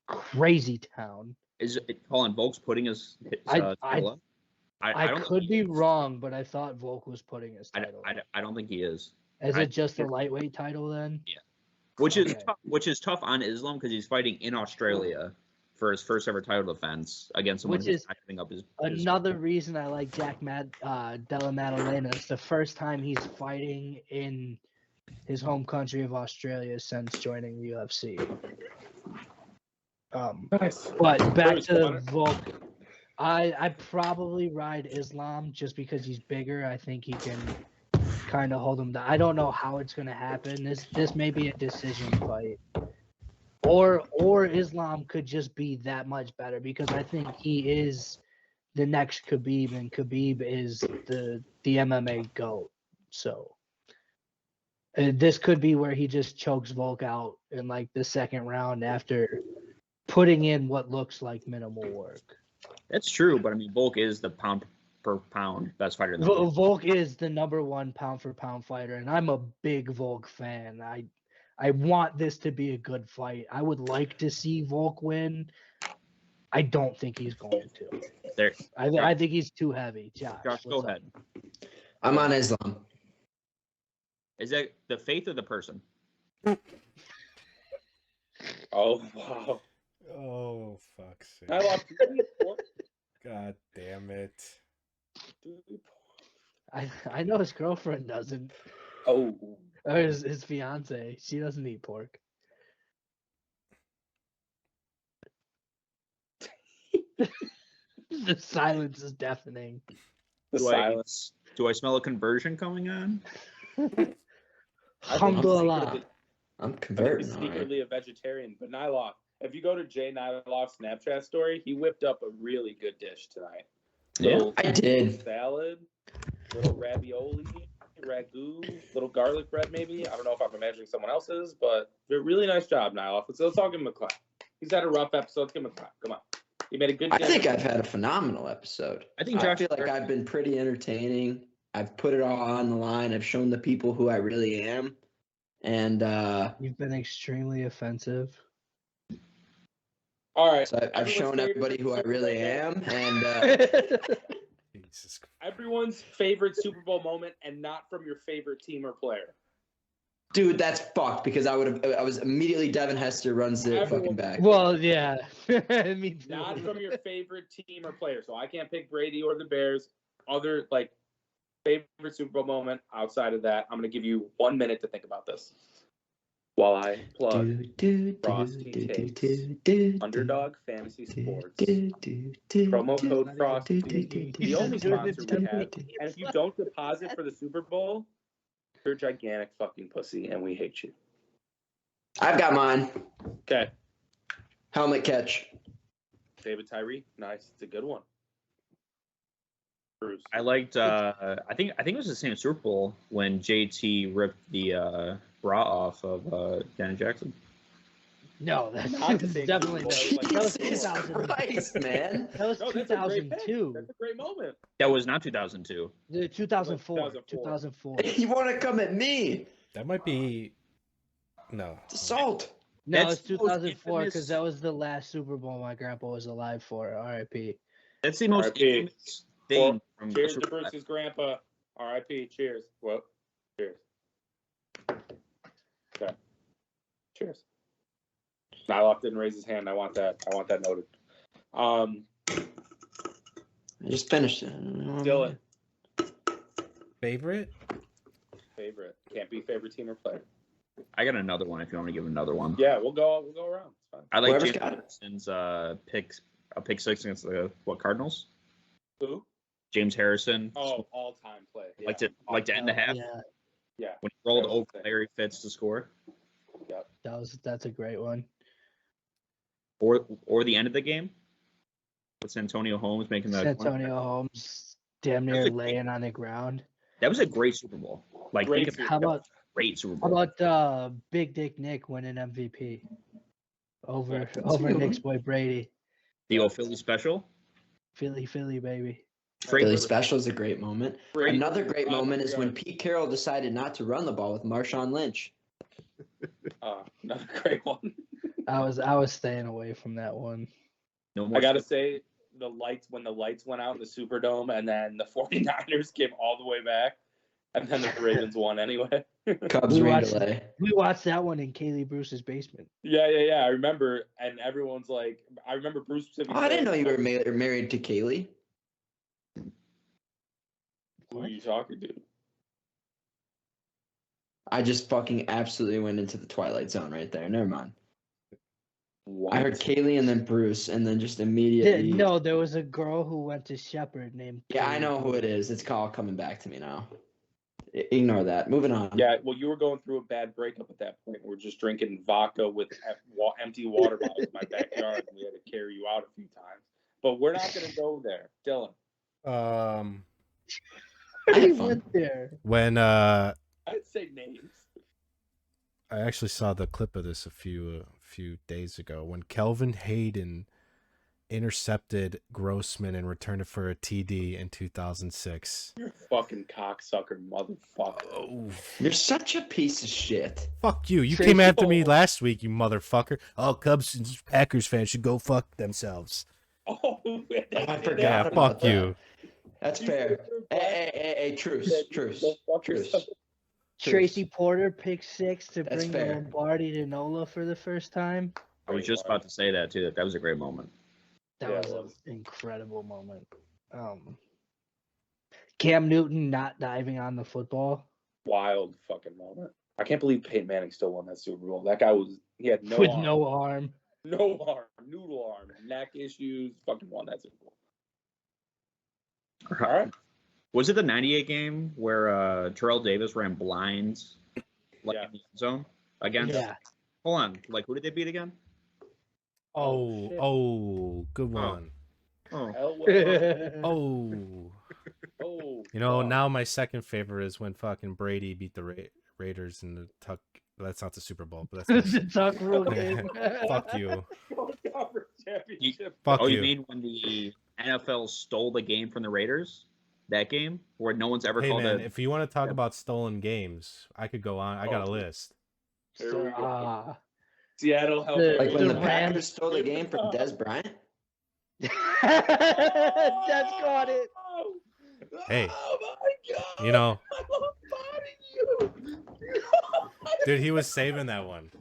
crazy town. Is Colin Volk's putting his I- title up? I don't could think be he is. wrong, but I thought Volk was putting his title. I don't think he is. Is I- it just the lightweight title then? Which is Okay. tough, which is tough on Islam because he's fighting in Australia for his first ever title defense against someone Which who's is not giving up his Another reason I like Della Maddalena. It's the first time he's fighting in his home country of Australia since joining the UFC. Nice. But back Bruce, to why don't- Volk. I probably ride Islam just because he's bigger. I think he can kind of hold him down. I don't know how it's gonna happen. This may be a decision fight. Or Islam could just be that much better because I think he is the next Khabib, and Khabib is the MMA GOAT. So this could be where he just chokes Volk out in like the second round after putting in what looks like minimal work. That's true, but I mean, Volk is the pound per pound best fighter in the world. Volk is the #1 pound for pound fighter, and I'm a big Volk fan. I want this to be a good fight. I would like to see Volk win. I don't think he's going to. There, I think he's too heavy. Josh, Josh, go what's up? ahead. I'm on Islam. Is that the faith of the person? Oh wow. Oh fuck's sake! I lost 3 points. God damn it! 3 points. I know his girlfriend doesn't, Oh. or his fiance. She doesn't eat pork. The silence is deafening. The silence. Do I smell a conversion coming on? I think he's Alhamdulillah. secretly- I'm I think converting. he's all right. secretly a vegetarian. But Nylock, if you go to Jay Nylock's Snapchat story, he whipped up a really good dish tonight. Yeah. Little I did. salad, little ravioli, ragu, little garlic bread maybe. I don't know if I'm imagining someone else's, but a really nice job, Nylock. Let's all give him a clap. He's had a rough episode. Let's give him a clap. Come on. He made a good I dinner. think I've had a phenomenal episode. I think I Josh. feel like I've been pretty entertaining. I've put it all on the line. I've shown the people who I really am. And You've been extremely offensive. All right. so I've Everyone's shown favorite everybody who I Super really Bowl am. And Jesus. Everyone's favorite Super Bowl moment, and not from your favorite team or player. dude, that's fucked because I was immediately Devin Hester runs the fucking back. Well, yeah. Me too. Not from your favorite team or player. So I can't pick Brady or the Bears. Other like favorite Super Bowl moment outside of that. I'm gonna give you 1 minute to think about this. While I plug Frosty Takes Underdog Fantasy Sports. Promo code Frosty. The only sponsor we have. And if you don't deposit for the Super Bowl, you're a gigantic fucking pussy, and we hate you. I've got mine. Okay. Helmet catch. David Tyree. Nice. It's a good one. Bruce. I liked. I think it was the same Super Bowl when JT ripped the bra off of Janet Jackson. No, that's Not the same definitely Super Bowl. that was Jesus 2000. Christ, man. That was No, that's a great pick. 2002. That's a great moment. That was not 2002. The 2004. 2004. 2004. You want to come at me? That might be. No. It's assault. No, That's it's the most 2004 infamous- because that was the last Super Bowl my grandpa was alive for. R.I.P. That's the most RIP. infamous thing from Cheers to Super Bowl. Bruce's grandpa. R.I.P. Cheers. Well, cheers. Okay. Cheers. Nylock didn't raise his hand. I want that noted. I just finished it. Dylan, Favorite? favorite. Can't be favorite team or player. I got another one. If you want me to give another one, Yeah, we'll go around. It's fine. I like Whoever's James got it. Harrison's pick six against the Cardinals. Who? James Harrison. Oh, all-time play. Yeah. Like to end the half Yeah, Yeah. when he rolled That was over sick. Larry Fitz to score, that's a great one. or the end of the game with Santonio Holmes making that. Santonio Holmes damn That's near a great- laying on the ground. That was a great Super Bowl. Like Great think of Super How about great Super how Bowl. about Big Dick Nick winning MVP over Yeah. Nick's boy Brady? The old Philly special. Philly, baby. Philly special is a great moment. Great. Another great moment is when Pete Carroll decided not to run the ball with Marshawn Lynch. Another great one. I was staying away from that one. No more. I gotta say, when the lights went out in the Superdome, and then the 49ers came all the way back, and then the Ravens won anyway. Cubs We rain watched- delay. We watched that one in Kaylee Bruce's basement. Yeah. I remember, and everyone's like, I remember Bruce specifically. Oh, I didn't know saying, you were married to Kaylee. Who are you talking to? I just fucking absolutely went into the Twilight Zone right there. Never mind. What? I heard Kaylee and then Bruce, and then just Yeah, immediately. no, there was a girl who went to Shepherd named. Yeah, I Kaylee know who Bruce. it is. It's called coming back to me now. Ignore that. Moving on. Yeah, well, you were going through a bad breakup at that point. We're just drinking vodka with empty water bottles in my backyard, and we had to carry you out a few times. But we're not going to go there, Dylan. I had He fun. went there. When I'd say names. I actually saw the clip of this a few days ago when Kelvin Hayden intercepted Grossman and returned it for a TD in 2006. You're a fucking cocksucker, motherfucker. Oh, You're such a piece of shit. fuck you! You Tracy came after me Ball. last week, you motherfucker. All Cubs and Packers fans should go fuck themselves. Oh, I forgot. Yeah, about fuck that. you. That's fair. Hey, truce. Truce. Tracy Porter picked 6 to That's bring the fair. Lombardi to Nola for the first time. I was just about to say that too. That was a great moment. That Yeah, was it an was. incredible moment. Cam Newton not diving on the football Wild fucking moment. I can't believe Peyton Manning still won that Super Bowl. That guy he had no with arm. no arm. No arm, noodle arm, neck issues, fucking won that Super Bowl. All right. Was it the 98 game where Terrell Davis ran blinds like Yeah. in the end zone against? Yeah. Hold on, like who did they beat again? Oh, shit. good Oh. one. Oh, Oh, Oh, you know, fuck. now my second favorite is when fucking Brady beat the Raiders in the tuck. That's not the Super Bowl, but that's The Tuck Rule game. fuck you. Conference championship. Fuck oh, you. you mean when the NFL stole the game from the Raiders? That game where no one's ever Hey called man, it. if you want to talk about stolen games, I could go on. I got a Oh. list. Here we go. Ah. Seattle helped. The- Like when the The Packers Rams- stole the game from Des Bryant. That's got it. Hey, Oh my god. You know, I'm fighting you. dude, he was saving that one.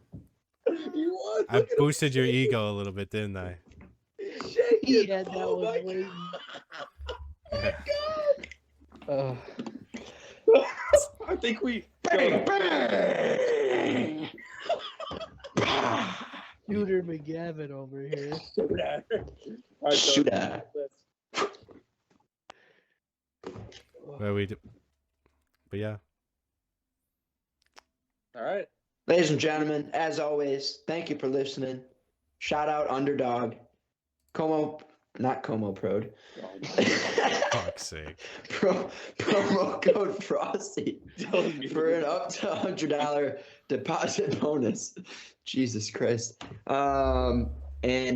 He was. I Look at him boosted your shaking. ego a little bit, didn't I? He's shaking. Yeah, that Oh was my waiting. god. Oh my Uh, god. I think we. Bang, bang. Shooter McGavin over here. Shooter. All right, so Shooter. But we, but yeah. All right. Ladies and gentlemen, as always, thank you for listening. Shout out Underdog. Not Como Prod. Fuck's sake. Promo code Frosty for an up to $100 deposit bonus. Jesus Christ. And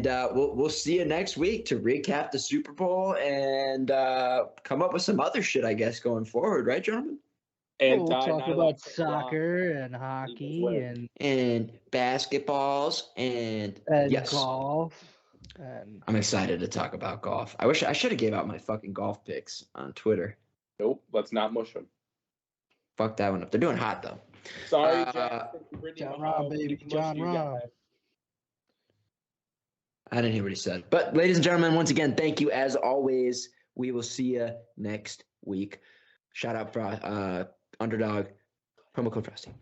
we'll see you next week to recap the Super Bowl and come up with some other shit, I guess, going forward, right, gentlemen? And We'll Ty talk Nylock about for soccer and hockey win. and And basketballs and yes. golf. And I'm excited to talk about golf. I wish I should have gave out my fucking golf picks on Twitter. Nope. Let's not mush them. Fuck that one up. They're doing hot though. Sorry, Uh, Jackson. Brittany John Mahomes, Rahm, baby, mush John you Rahm. guys. I didn't hear what he said. But ladies and gentlemen, once again, thank you as always. We will see you next week. Shout out for Underdog. Promo code Frosty.